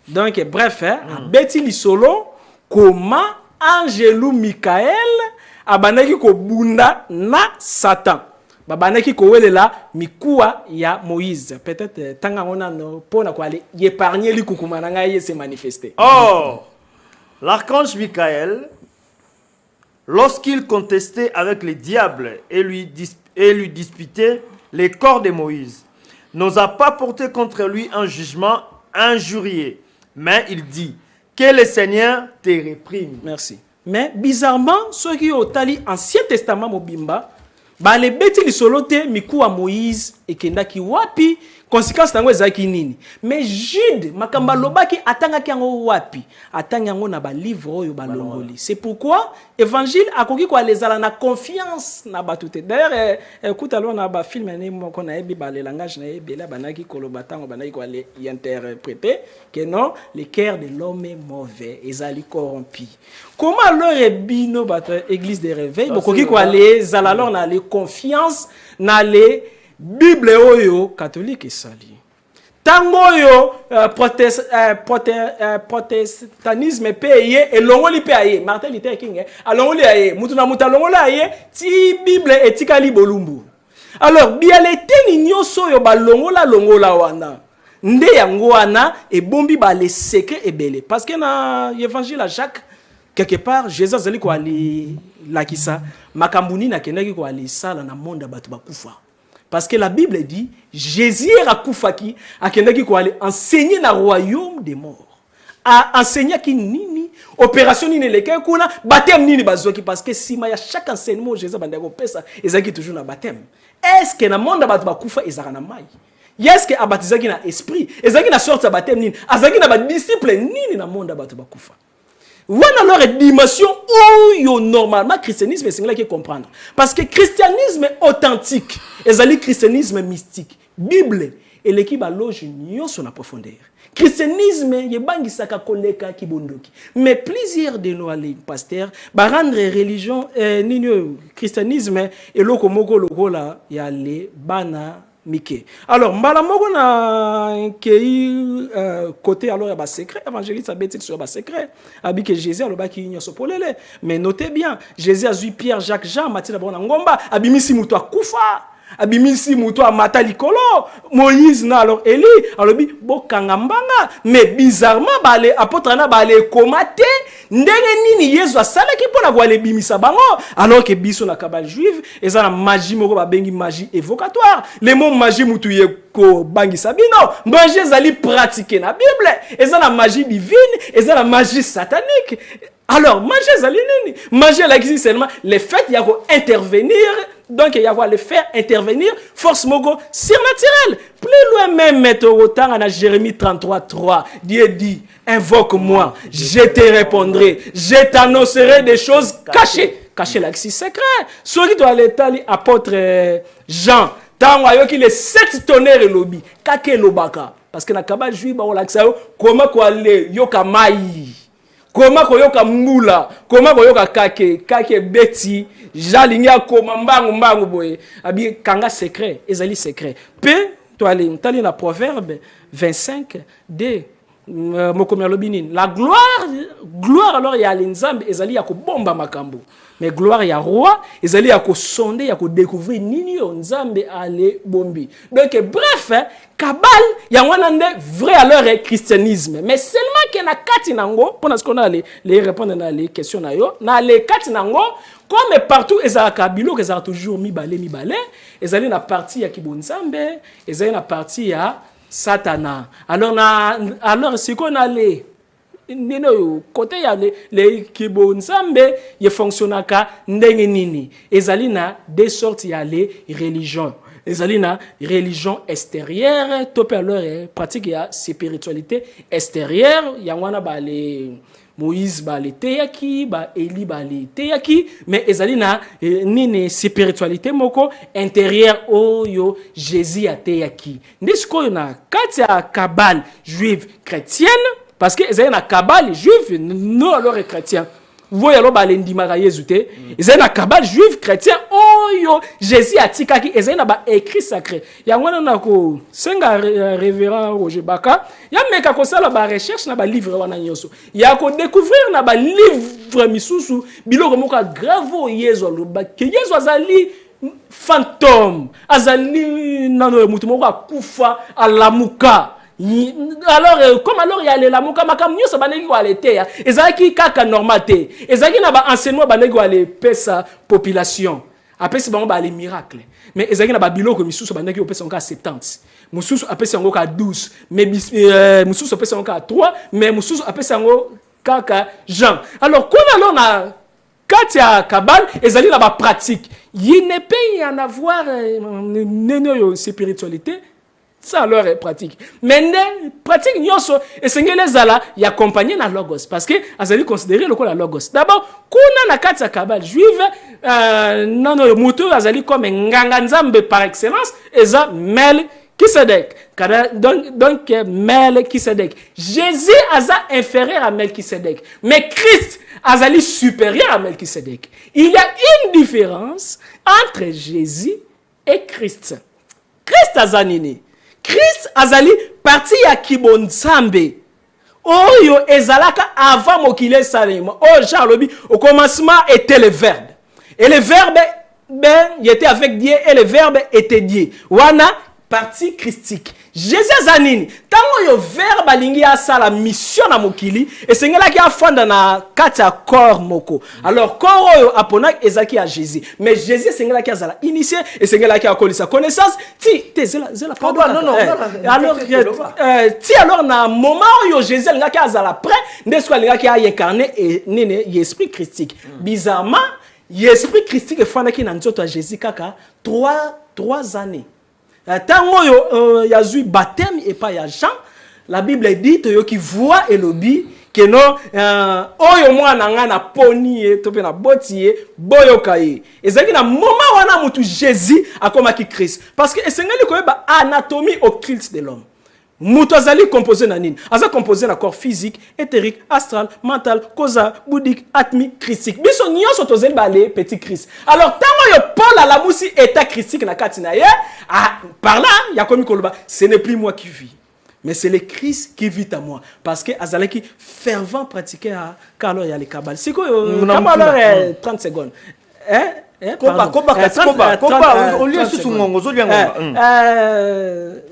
Donc bref, beti li solo comment Angelu Michael abanaki ko bunda na Satan. Babanaki ko welela mikuwa ya Moïse. Peut-être tanga ona no pona ko ale épargner li kukuma na ngai se manifester. Or, l'archange Michael, lorsqu'il contestait avec les diables et lui disputait les corps de Moïse, n'osa pas porter contre lui un jugement injurié, mais il dit que le Seigneur te réprime. Merci. Mais bizarrement, ceux qui ont tali Ancien Testament mobimba, ba le beti li solote miku a Moïse et kendaki wapi conséquence nango ezaki nini. Mais Jude makamba lobaki atangaki yango wapi, atanga yango na ba livre oyo ba longoli. C'est pourquoi évangile akoki ko alezala na confiance na batute. D'ailleurs écoute alors na ba film ne moko na ebi ba le langage na ebi la banaki koloba tango banaki ko ale interpréter que non, le cœur de l'homme est mauvais, ezali corrompu. Comment alors ebino ba église de réveil bokoki ko ale zala alors na le confiance na le Bible oyo catholique sali. Tango yo protestantisme payé et longoli payé. Martin Luther King alongoli aye mutu na mutu alongoli aye ti Bible etikali bolumbu. Alors bialete ni nyoso yo balongola wana. Nde yango wana e bombi ba les secrets ebele parce que na évangile à Jacques quelque part Jésus azali ko ali lakisa makambuni na kendaki ko ali sala na monde batu bakufa. Parce que la Bible dit, Jésus a koufaki, a kendaki ko aller enseigner na royaume des morts. A enseigner ki nini, opération nini leke kuna, baptême nini bazoki parce que si ma ya chaque enseignement Jésus bandako pesa, ezaki toujours na baptême. Est-ce que na monde batu bakufa ezaka na mai? Est-ce que abatizaki na esprit, ezaki na sorte baptême nini, azaki na ba disciple nini na monde batu bakufa? Voilà alors une dimension où normalement le christianisme est là qui comprendre. Parce que le christianisme authentique, et le christianisme mystique, Bible, et l'équipe à loge sur la profondeur. Christianisme, il y a bangi saka koleka ki bondoki. Mais plusieurs de nos pasteurs, ba rendre religion, christianisme, et loko moko loko la, y a les bana. Mickey. Alors, malamoko na kei côté alors ya ba secret évangéliste a bêtise sur ba secret abi que Jésus aloba ki nyoso polele mais notez bien Jésus a vu Pierre Jacques Jean Mathilde bona ngomba abimisi mutu akufa abimisi mutu amata likolo Moïse na alors Eli alobi bokanga mbanga mais bizarrement ba les apôtres na ba les komate ndenge nini Yesu asalaki pona ko ale bimisa bango alors que biso na kabal juive eza na magie moko ba bengi magie évocatoire le mot magie mutu ye ko bangi sabino mbanje ezali pratiquer na Bible eza na magie divine eza na magie satanique. Alors magie ezali nini magie la existe seulement le fait ya ko intervenir. Donc, il y a le faire intervenir, force mogo surnaturelle. Plus loin même, mettre au temps, à Jérémie 33:3, Dieu dit, invoque-moi, je te répondrai, je t'annoncerai des choses cachées. Cachées là, c'est secret. Ceux qui doivent l'état, apôtre Jean, tant qu'il les 7 tonnerres et lobby, kake lobaka. Parce que na kaba juif, on l'a comment quoi aller, yoka maï. Comment koyoka mula, comment koyoka kake beti, jalinga koma mbangu boye, abi kanga secret, ezali secret. Pe to ali tali na proverbe 25 de mokomia lobinin. La gloire alors ya linzambe ezali ya ko bomba makambo. Mais gloire ya roi, ezali ya ko sonder, ya ko découvrir nini yo nzambe ale bombi. Donc bref, kabal ya wana nde vrai alors christianisme. Mais seulement que na kati nango, pour ce qu'on a les répondre na les questions na yo, na les kati nango comme partout ezala kabilo ezala toujours mibale, ezali na partie ya kibonzambe, ezali na partie ya Satana. Alors c'est qu'on a les côté ya les kibonzambe ye fonctionnaka ndenge nini ezali na des sortes ya les religions ezali na religion extérieure to pe alors pratique ya spiritualité extérieure ya wana ba les Moïse ba le teyaki ba Eli ba le teyaki mais ezali na nini spiritualité moko intérieure oyo Jésus a teyaki ndisiko na kati ya kabale juive chrétienne parce que ezali na kabale juive non alors chrétien voya lo balendimaka Yesu te ezali na kabale juif chrétien oyo Jésus atikaki ezali na ba écrit sacré yango na ko senga révérend Roger Baka ya meka ko sala ba recherche na ba livre wana nyonso ya ko découvrir na ba livre misusu biloko moko grave Yesu aloba ke Yesu azali fantôme azali nano mutu moko akufa alamuka. Alors comme alors il y a les lamuka makam nyo sa banegi ko alete ya ezaki kaka normalité ezaki na ba enseignement banegi ko ale pesa population apesi bango ba les miracles mais ezaki na ba biloko misusu banegi ko pesa encore 70 mususu apesi yango ka 12 mais mususu apesi yango ka 3 mais mususu apesi yango kaka Jean alors qu'on alors na katia kabal ezali na ba pratique il ne peut y en avoir neno spiritualité. Ça alors est pratique. Mais pratique nyonso esengele zala y accompagner na logos parce que azali considérer le la logos. D'abord, kuna na kati ya kabal juive nano mutu azali comme nganga nzambe par excellence eza Melchisedec. Donc Melchisedec. Jésus aza inférieur à Melchisedec, mais Christ azali supérieur à Melchisedec. Il y a une différence entre Jésus et Christ. Christ azanini. Christ azali parti ya kibonzambe oyo ezalaka avant mokile salima oh Jean lobi au commencement était le verbe et le verbe il était avec Dieu et le verbe était Dieu wana partie christique Jésus azanini tango yo verbe alingi asala mission na mokili esengelaki afanda na kati ya corps moko alors corps oyo apona ezaki ya Jésus mais Jésus esengelaki azala initié esengelaki akolisa connaissance ti zela pardon non alors ti alors na moment oyo Jésus alingaki azala prêt ndesko alingaki incarner et nene esprit christique bizarrement esprit christique efandaki na nzoto ya Jésus kaka 3 années. Tango yo yazui baptême et pas ya Jean, la Bible dit yo qui voit et lobi que non oyo mwana nga na poni e to pe na boti e boyo kai. Ezaki na moment wana mutu Jésus akomaki Christ parce que esengeli ko ba anatomie occulte de l'homme. Mutu azali composé na nini? Aza composé na corps physique, éthérique, astral, mental, causa, bouddhique, atmique, christique. Biso nyonso tozeli ba le petit Christ. Alors tango yo Paul à la musi état christique na katina ye, par là ya komi koloba, ce n'est plus moi qui vis, mais c'est le Christ qui vit à moi parce que azalaki fervent pratiquer à car il y a les kabbal. C'est quoi comme alors 30 secondes.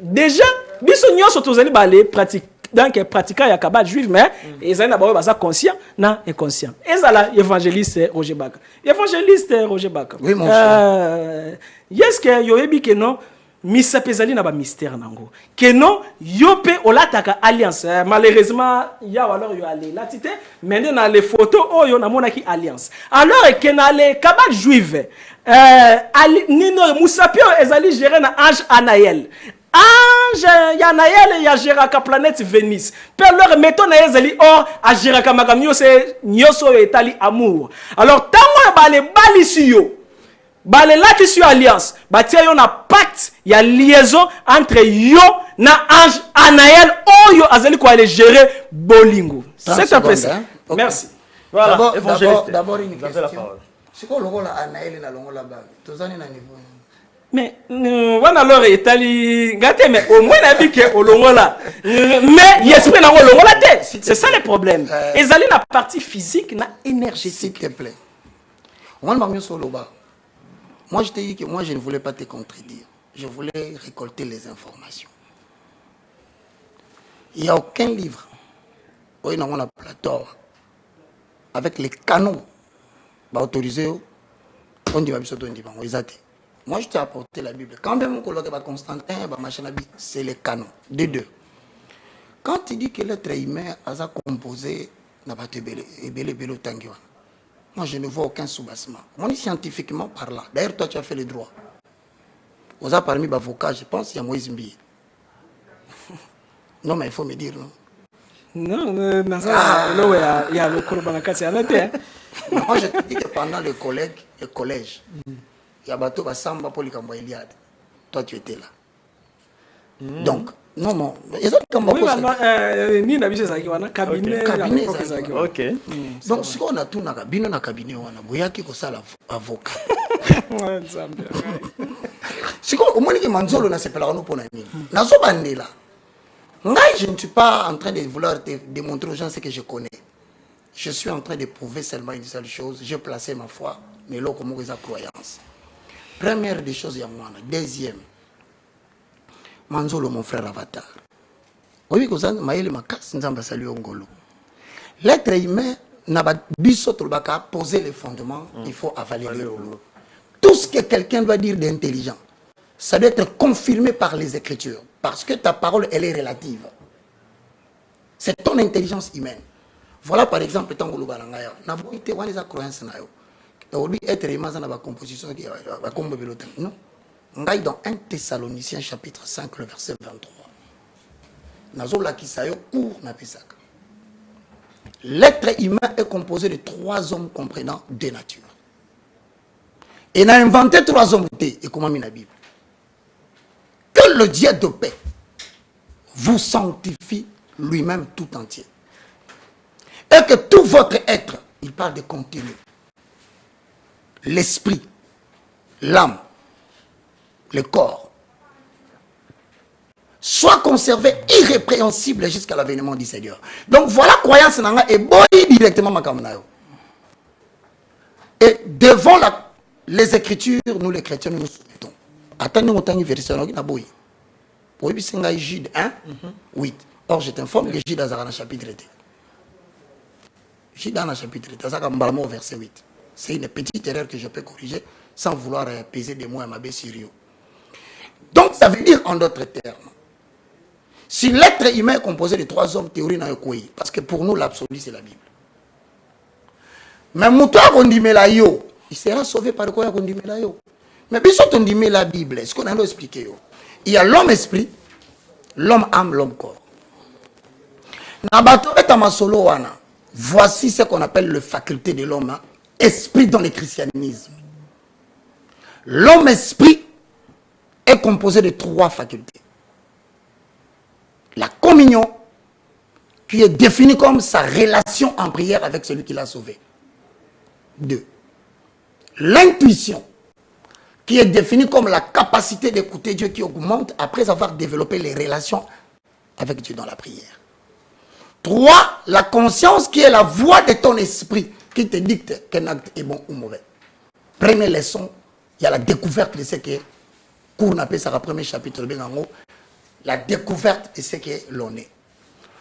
Déjà biso nyonso tozali balé pratique donc pratiquant ya kabal juif mais ezali na bazo baza conscient na inconscient ezala évangéliste Roger Baka oui mon cher est-ce que yoyebi que non misa pezali na ba mystère nango que non yope olataka alliance malheureusement ya alors yo aller la tité maintenant na les photos oyo na monaki alliance alors que na les kabal juif nino musapio ezali géré na ange Anaël. Ange Yanaël ya géraka planète Vénus. Pe alors mettons na ezali or a géraka makamio c'est nyoso etali amour. Alors tango ba le balisio ba le latissio alliance ba tia yo na pacte ya liaison entre yo na ange Anaël oyo azali ko aller gérer bolingo. C'est un peu ça. Okay. Merci. Voilà, d'abord une question. C'est quoi le rôle Anaël na longo là-bas? Tozani na niveau. Mais wana alors etali ngate mais au moins na bike olongola mais yesprit na olongola te c'est ça le problème ezali na partie physique na énergétique s'il te plaît on va mieux sur le bas moi je t'ai dit que moi je ne voulais pas te contredire je voulais récolter les informations il n'y a aucun livre où on a plateau avec les canaux autorisés on dit moi, je t'ai apporté la Bible. Quand même, on Constantin, c'est les canons. De deux. Quand tu dis que l'être humain a composé, moi, je ne vois aucun soubassement. Moi, scientifiquement parlant. D'ailleurs, toi, tu as fait le droit. Vous avez parmi les avocats, je pense, il y a Moïse Mbiye. Non, mais il faut me dire, non. Non, il y a le Kouroubanakati à l'intérieur. Moi, je te dis que pendant le collège, il y a bateau Samba pour les Iliade. Toi, tu étais là. Donc, non, non. Oui, ni na biso ezalaki wana cabinet. Ok. Donc, si on a tout na cabinet, na cabinet, on a boyaki ko sala avocat. Si on a dit que Manzolo n'a pas nous pour nani. Nazo bandela. Ngai, je ne suis pas en train de vouloir démontrer aux gens ce que je connais. Je suis en train de prouver seulement une seule chose. J'ai placé ma foi, mais là, comme ils ont croyance. Première des choses, il y a moi. Deuxième, Manzolo, mon frère Avatar. Oui, que ça, Maël Makas, nous avons salué Ngolo. L'être humain n'a pas posé les fondements, il faut avaler les rouleaux. Tout ce que quelqu'un doit dire d'intelligent, ça doit être confirmé par les Écritures. Parce que ta parole, elle est relative. C'est ton intelligence humaine. Voilà par exemple, tant que nous avons été dans la croyance. Aujourd'hui, être humain, dans la composition, non. Dans 1 Thessaloniciens chapitre 5, le verset 23. L'être humain est composé de 3 hommes comprenant 2 natures. Et il a inventé 3 hommes et comment il la Bible. Que le Dieu de paix vous sanctifie lui-même tout entier. Et que tout votre être, il parle de contenu, l'esprit, l'âme, le corps, soit conservé irrépréhensible jusqu'à l'avènement du Seigneur. Donc voilà, croyance nanga et boy directement makamnayo. Et devant les Écritures, nous les chrétiens, nous nous soumettons. Attendez mon temps, verset na boy. Pour lui, c'est Jude 1, 8. Or, je t'informe que Jude dans le chapitre 2. Jude dans le chapitre 2, c'est verset 8. C'est une petite erreur que je peux corriger sans vouloir peser des mots à ma Bessirio. Donc, ça veut dire en d'autres termes, si l'être humain est composé de 3 hommes, théorie n'a pas, parce que pour nous, l'absolu, c'est la Bible. Mais Moutoua Kondimela yo, il sera sauvé par quoi Kondimela yo. Mais bien sûr, on dit la Bible, est-ce qu'on a expliqué yo? Il y a l'homme esprit, l'homme âme, l'homme corps. Voici ce qu'on appelle le faculté de l'homme, esprit dans le christianisme. L'homme esprit est composé de 3 facultés. La communion, qui est définie comme sa relation en prière avec celui qui l'a sauvé. 2. L'intuition, qui est définie comme la capacité d'écouter Dieu qui augmente après avoir développé les relations avec Dieu dans la prière. 3. La conscience, qui est la voix de ton esprit qui te dicte qu'un acte est bon ou mauvais. Première leçon, il y a la découverte de ce que cours n'a pas ça, premier chapitre de la découverte de ce que l'on est.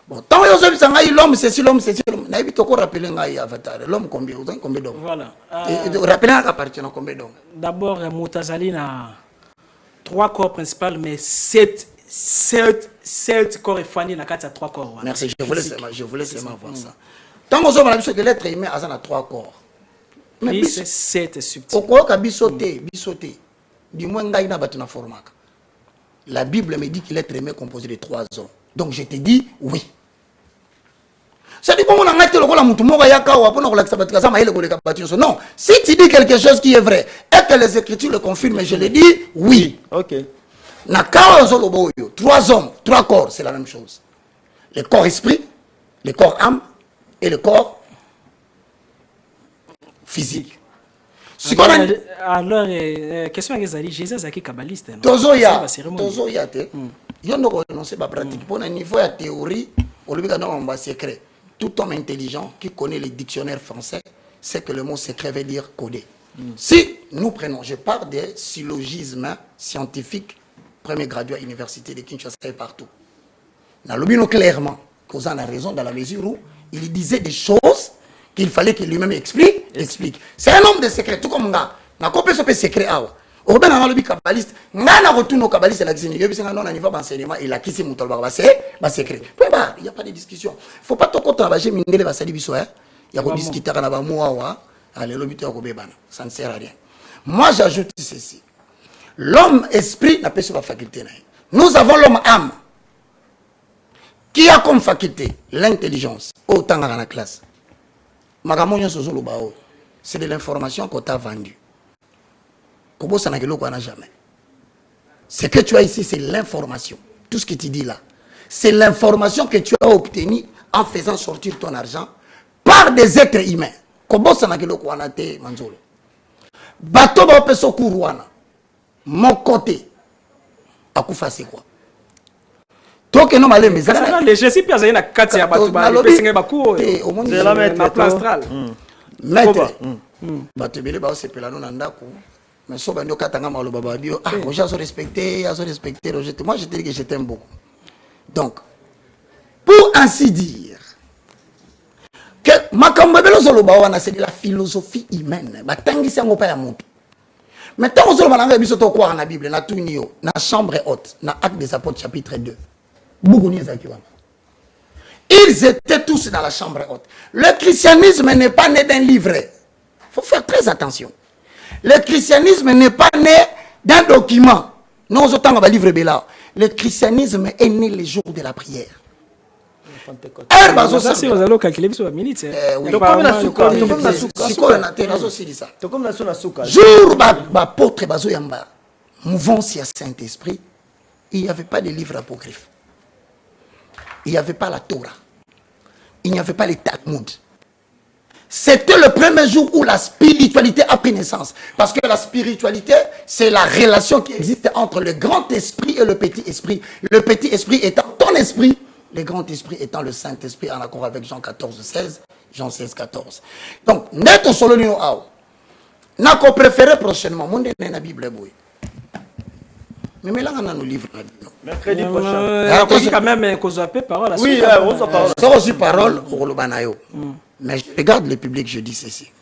Bon, tant que l'homme, c'est si l'homme, c'est si l'homme. N'a pas rappelé Avatar. L'homme combien d'hommes? Voilà. Rappelez à partir de combien d'hommes? D'abord, Moutazali a 3 corps principaux, mais 7 corps effaniés dans 3 corps. Voilà. Merci, je voulais seulement voir ça. Tant qu'on a dit que l'être humain a 3 corps. Mais c'est 7 subtils. Au corps, bisoté. Du moins, il y a une forme. La Bible me dit que l'être humain est composé de 3 hommes. Donc je te dis oui. Non, si tu dis quelque chose qui est vrai et que les Écritures le confirment, je le dis oui. Ok. 3 hommes, 3 corps, c'est la même chose. Le corps esprit, le corps âme et le corps physique. Alors, question à Jésus est qui kabbaliste. Tozoya te. Il y a une pratique. Pour un niveau de théorie, on lui donne un secret. Tout homme intelligent qui connaît les dictionnaires français sait que le mot secret veut dire codé. Si nous prenons, je parle des syllogismes scientifiques, premier gradué à l'université de Kinshasa et partout. Nous l'oublions clairement qu'on a raison dans la mesure où il disait des choses qu'il fallait qu'il lui-même explique. C'est un homme de secret, tout comme moi. Je n'ai pas de secret. Au ben on a le kabbaliste, ngana retourne au kabbaliste la cuisine. Il y a un niveau d'enseignement et la qui c'est mon secret. Il n'y a pas de discussion. Il ne faut pas trop travailler mindele va sali biso hein. Il y a des discuteurs na ba moawa, allez le but ko bebana. Ça ne sert à rien. Moi j'ajoute ceci. L'homme esprit n'a pas sur la faculté. Nous avons l'homme âme qui a comme faculté l'intelligence. Autant dans la classe. C'est de l'information qu'on t'a vendue. Comment ça n'a jamais. Ce que tu as ici, c'est l'information. tout ce que tu dis là, c'est l'information que tu as obtenue en faisant sortir ton argent par des êtres humains. Comment ça n'a que le Kouanate Manzolo? Bateau va faire ce courouana. Mon côté. À quoi faire c'est quoi? Toi que non malé mais ça. Les je suis pas allé na kati ya batu ba pesinga ba ku. C'est la mettre na plan astral. Maître. Bateau belé ba sepela non ndako. Mais so bando katanga maloba ba bio. Ah, Roger a respecté, Roger. Moi je te dis que je t'aime beaucoup. Donc pour ainsi dire que Makambabelo Zolobawana, c'est de la philosophie humaine. Batangisi yango pa ya mutu. Mais tant que Zolobawana biso to kwa na Bible na tunio na chambre haute na Actes des Apôtres chapitre 2. Ils étaient tous dans la chambre haute. Le christianisme n'est pas né d'un livret. Il faut faire très attention. Le christianisme n'est pas né d'un document. Non, autant on va livre Bela. Le christianisme est né le jour de la prière. Ça c'est aux allo calculer sur la minute. Jour apôtre bazo yamba mouvance à Saint-Esprit, il n'y avait pas de livre apocryphe. Il n'y avait pas la Torah. Il n'y avait pas les Talmud. C'était le premier jour où la spiritualité a pris naissance. Parce que la spiritualité, c'est la relation qui existe entre le grand esprit et le petit esprit. Le petit esprit étant ton esprit, le grand esprit étant le Saint-Esprit, en accord avec Jean 14, 16, Jean 16, 14. Donc, net au solo nino ao. N'a qu'on préféré prochainement. Mon Dieu, la Bible boy. Mais là, on a nos livres. Mercredi prochain. Quand même, qu'on soit parole. Oui, on soit parole. Ça aussi parole au Lobanayo. Mais je regarde le public, je dis ceci.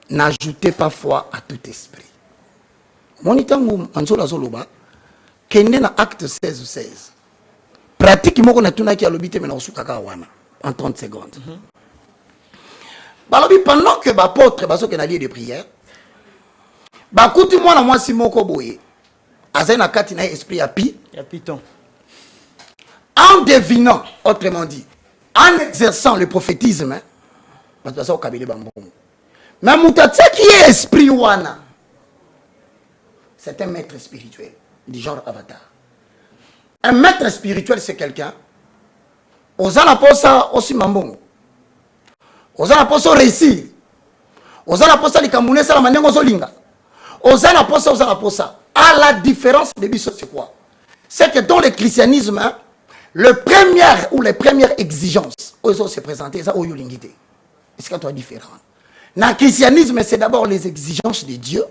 N'ajoutez pas foi à tout esprit. Mon itango anzola zoloba, kende na acte 16 ou 16. Pratiquement, on a tout qui a l'obité, mais on en 30 secondes. Pendant que l'apôtre est en lieu de prière, écoutez-moi, moi, si mon koboye, azena katina esprit à pi, en devinant, autrement dit, en exerçant le prophétisme, parce que ça, au Kabyle Bambou. Mais Moutatia qui est esprit wana, c'est un maître spirituel, du genre avatar. Un maître spirituel, c'est quelqu'un. Osana posa aussi mambongo. Osana posa réussir. Osana posa likamune sala manyango zolinga. Osana posa. À la différence de biso, c'est quoi? C'est que dans le christianisme, hein, les premières exigences, ils se présenter ça au yolingité. Est-ce qu'il y a différent? Dans le christianisme, c'est d'abord les exigences de Dieu,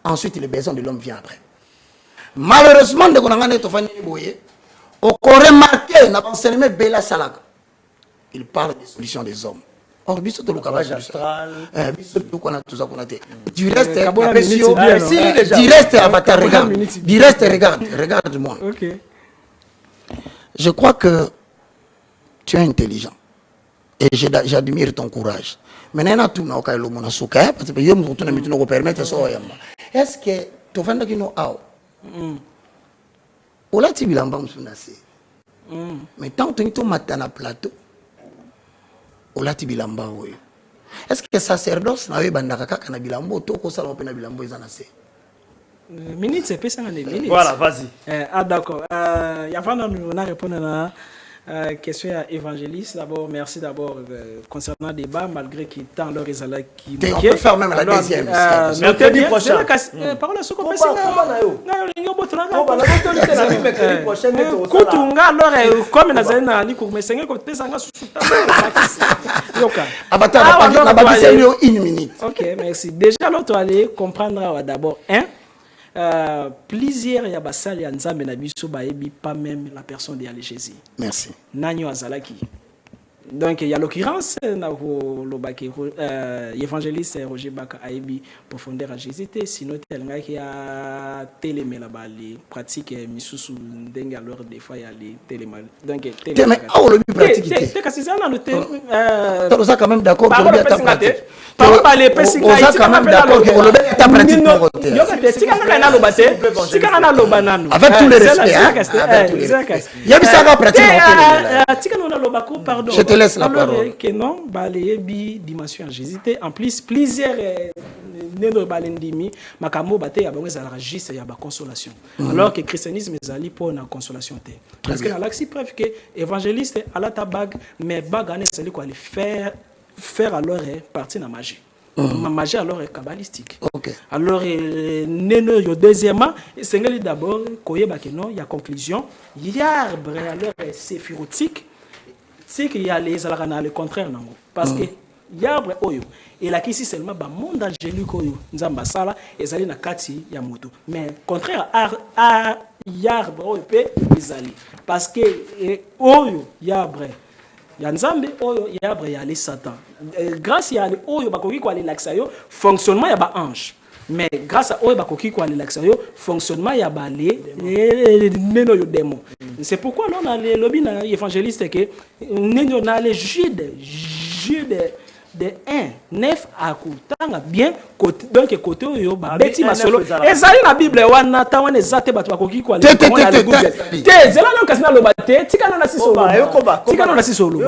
ensuite les besoins de l'homme viennent après. Malheureusement, on a remarqué dans l'enseignement Bela Salak, il parle des solutions des hommes. Or, le cabage astral, du reste, avatar, regarde-moi. Je crois que tu es intelligent et j'admire ton courage. Mais est-ce que tu vas ola ti bilamba msuna se mais tant que tu matin na plateau ola ti bilamba oyo est-ce que sacerdoce na bandaka kaka na bilambo to ko sala pe na bilambo ezana se minute c'est pesa ngane minute voilà vas-y ah d'accord il y a pas on a répondre à question à évangéliste d'abord merci d'abord concernant le débat malgré qu'il temps leur est là qui on peut faire même la deuxième mercredi prochain parole à ce qu'on passe kutunga alors comme nazana ni ko mesenga ko pesa nga susuta yoka abatana na babisa une minute. OK merci déjà l'autre aller comprendre d'abord plusieurs ya basali ya nzambe na biso baebi pas même la personne de Jésus. Merci. Nanyo azalaki. Donc il y a l'occurrence na lobaki évangéliste Roger Baka aebi profondeur à Jésus sinon tel nga qui a télémela bali pratique misusu ndenge alors des fois il y a les télémal donc mais le pratique c'est kasi ça na le to ça quand même d'accord que le ta pratique pas les pesinga ça quand même d'accord que le ta pratique yo ka tika na lobate tika na lobanano avec tous les respects il y a bisa ka pratique tika na lobako pardon je te laisse la parole. Que non, bah les dimension Jésus. En plus, plusieurs neno balendimi makambo bate ya bango ezalaka juste ya ba consolation alors que christianisme ezali pour na consolation te parce que na l'axi preuve que évangéliste à la tabag mais bagane ezali quoi aller faire alors partie na magie ma magie alors est kabbalistique. Okay. Alors neno yo deuxièmement c'est d'abord koyeba que non il y a conclusion il y a arbre alors séphirotique c'est qu'il y a les alakana le contraire nango parce que l'arbre oyo et la kisi seulement ba monde angélique oyo nzamba sala ezali na kati ya moto mais contraire à l'arbre oyo pe ezali parce que oyo l'arbre ya nzambe oyo l'arbre ya les satan grâce ya oyo bakoki ko aller l'axayo fonctionnement ya ba ange mais grâce à oyo bakoki ko aller l'axayo fonctionnement ya ba les neno yo démon c'est pourquoi là on a les lobby na évangéliste que neno na les Jude de 1:9 à kutanga bien côté donc côté oyo ba beti masolo ezali na bible wana ta wana ezate bato bakoki ko aller comment aller google te zela no kasina loba te tikana na sisolo tikana na sisolo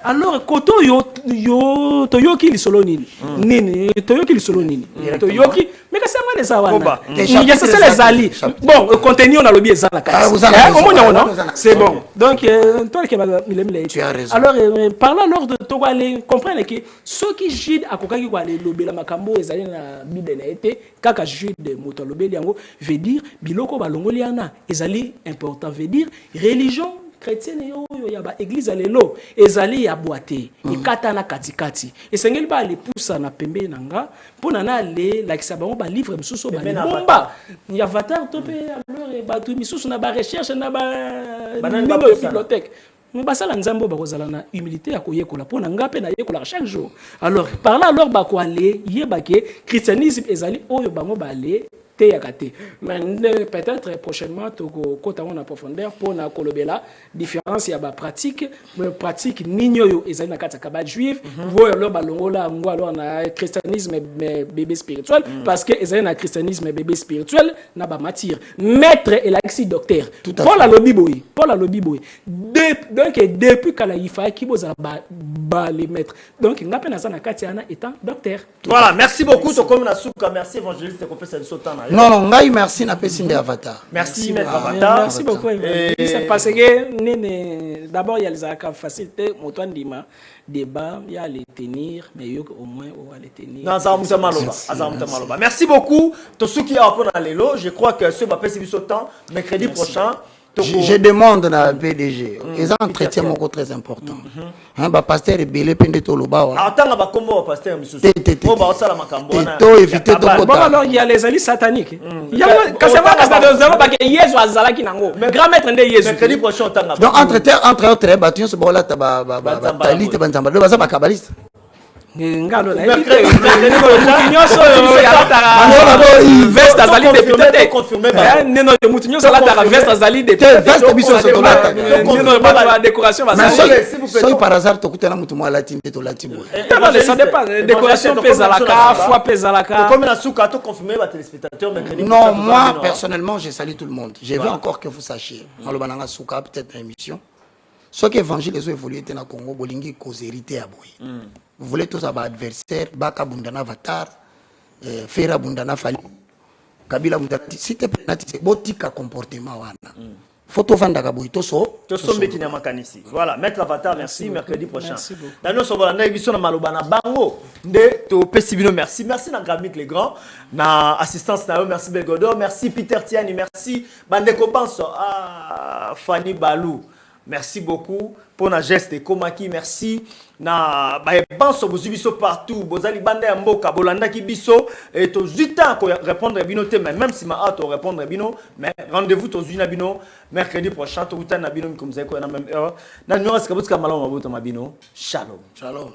alors côté yo toyoki lisolo nini toyoki lisolo nini toyoki mais que c'est moi les awana il y a ça les ali bon contenu on a lobby ezala c'est bon donc toi qui alors parlons alors de to aller comprendre que ceux qui Jude akokaki ko aller lobela makambo ezali na bible na été kaka Jude moto lobeli yango veut dire biloko balongoli yana ezali important veut dire religion chrétienne yo ya ba église alelo ezali ya boité ikata na katikati esengeli ba le poussa na pembe nanga pona na le lakisa bango ba livre misusu ba bomba ya avatar to pe alors ba tu misusu na ba recherche na ba bibliothèque mais basala nzambo bakozala na humilité ya koyekola pona ngape na yekola chaque jour alors par là alors ba ko aller yebake christianisme ezali oyo bango ba aller mais peut-être prochainement quand on a profondeur pour na kolobela différence ya ba pratique mais pratique ninyo ezali na kata kabal juif voyo lo balongola ngo alors na christianisme bébé spirituel parce que ezali na christianisme bébé spirituel na ba matière maître et l'axi docteur Paul a lobi boy donc depuis kala ifa ki boza ba les maîtres donc ngape na sana kati ana étant docteur. Voilà, merci beaucoup to comme na suka merci évangéliste ko pesa sotan. Non, merci na pesinde avatar. Merci maître avatar. Merci beaucoup. C'est parce que d'abord il y a les accords facilités motoine dima débat il y a les tenir mais au moins on va les tenir. Non, ça maloba. Merci beaucoup tous ceux qui apprennent à l'élo, je crois que ce va passer du temps mercredi prochain. Je demande à PDG. Ils ont un entretien très important. Un pasteur est belé pende to loba. Attends, ba kombo pasteur monsieur. Oh ba osala makambo na. To éviter to bon alors il y a les alliés sataniques. Il y a quand c'est pas que ça doit pas que Yesu azala ki nango. Grand maître ndé Yesu. Mercredi prochain tanga. Donc entre autres ba tu se bola ta ba tali te banzamba. Le ba kabbaliste. Ngalo la veste azali député confirmé ba neno de mutinyo sala ta veste azali député veste biso sokolata neno ba la décoration ba so par hasard to kutana mutu mo latine to latine ça dépend décoration pesa la ka foi pesa la ka comme la souka to confirmé ba téléspectateurs mercredi. Non, moi personnellement je salue tout le monde. Je veux encore que vous sachiez ngalo bananga souka peut-être une émission ce que évangile les évolué dans le Congo bolingi causérité à boy. Vous voulez tous avoir adversaire, Baka Bundana Avatar, Fera Bundana Fali, Kabila Bundana, si tu es botika comportement wana. Photo Vandaka boy toso. Toso mbeki na makanisi. Voilà, maître Avatar, merci mercredi prochain. Dans nos sobola na biso na malobana bango nde to pesibino merci. Merci na Gramik les grands, na assistance na merci Belgodo, merci Peter Tiani, merci Bandeko Banso, Fanny Balou. Merci beaucoup pour la geste de Komaki. Merci. Na banso bozibiso partout. Bozali banda mboka bolanda ki biso et to juta ko répondre bino te même si ma hâte répondre bino mais rendez-vous to zuna bino mercredi prochain to uta na bino comme ça ko na même heure. Na nyora ska botka malama bota mabino. Shalom. Shalom.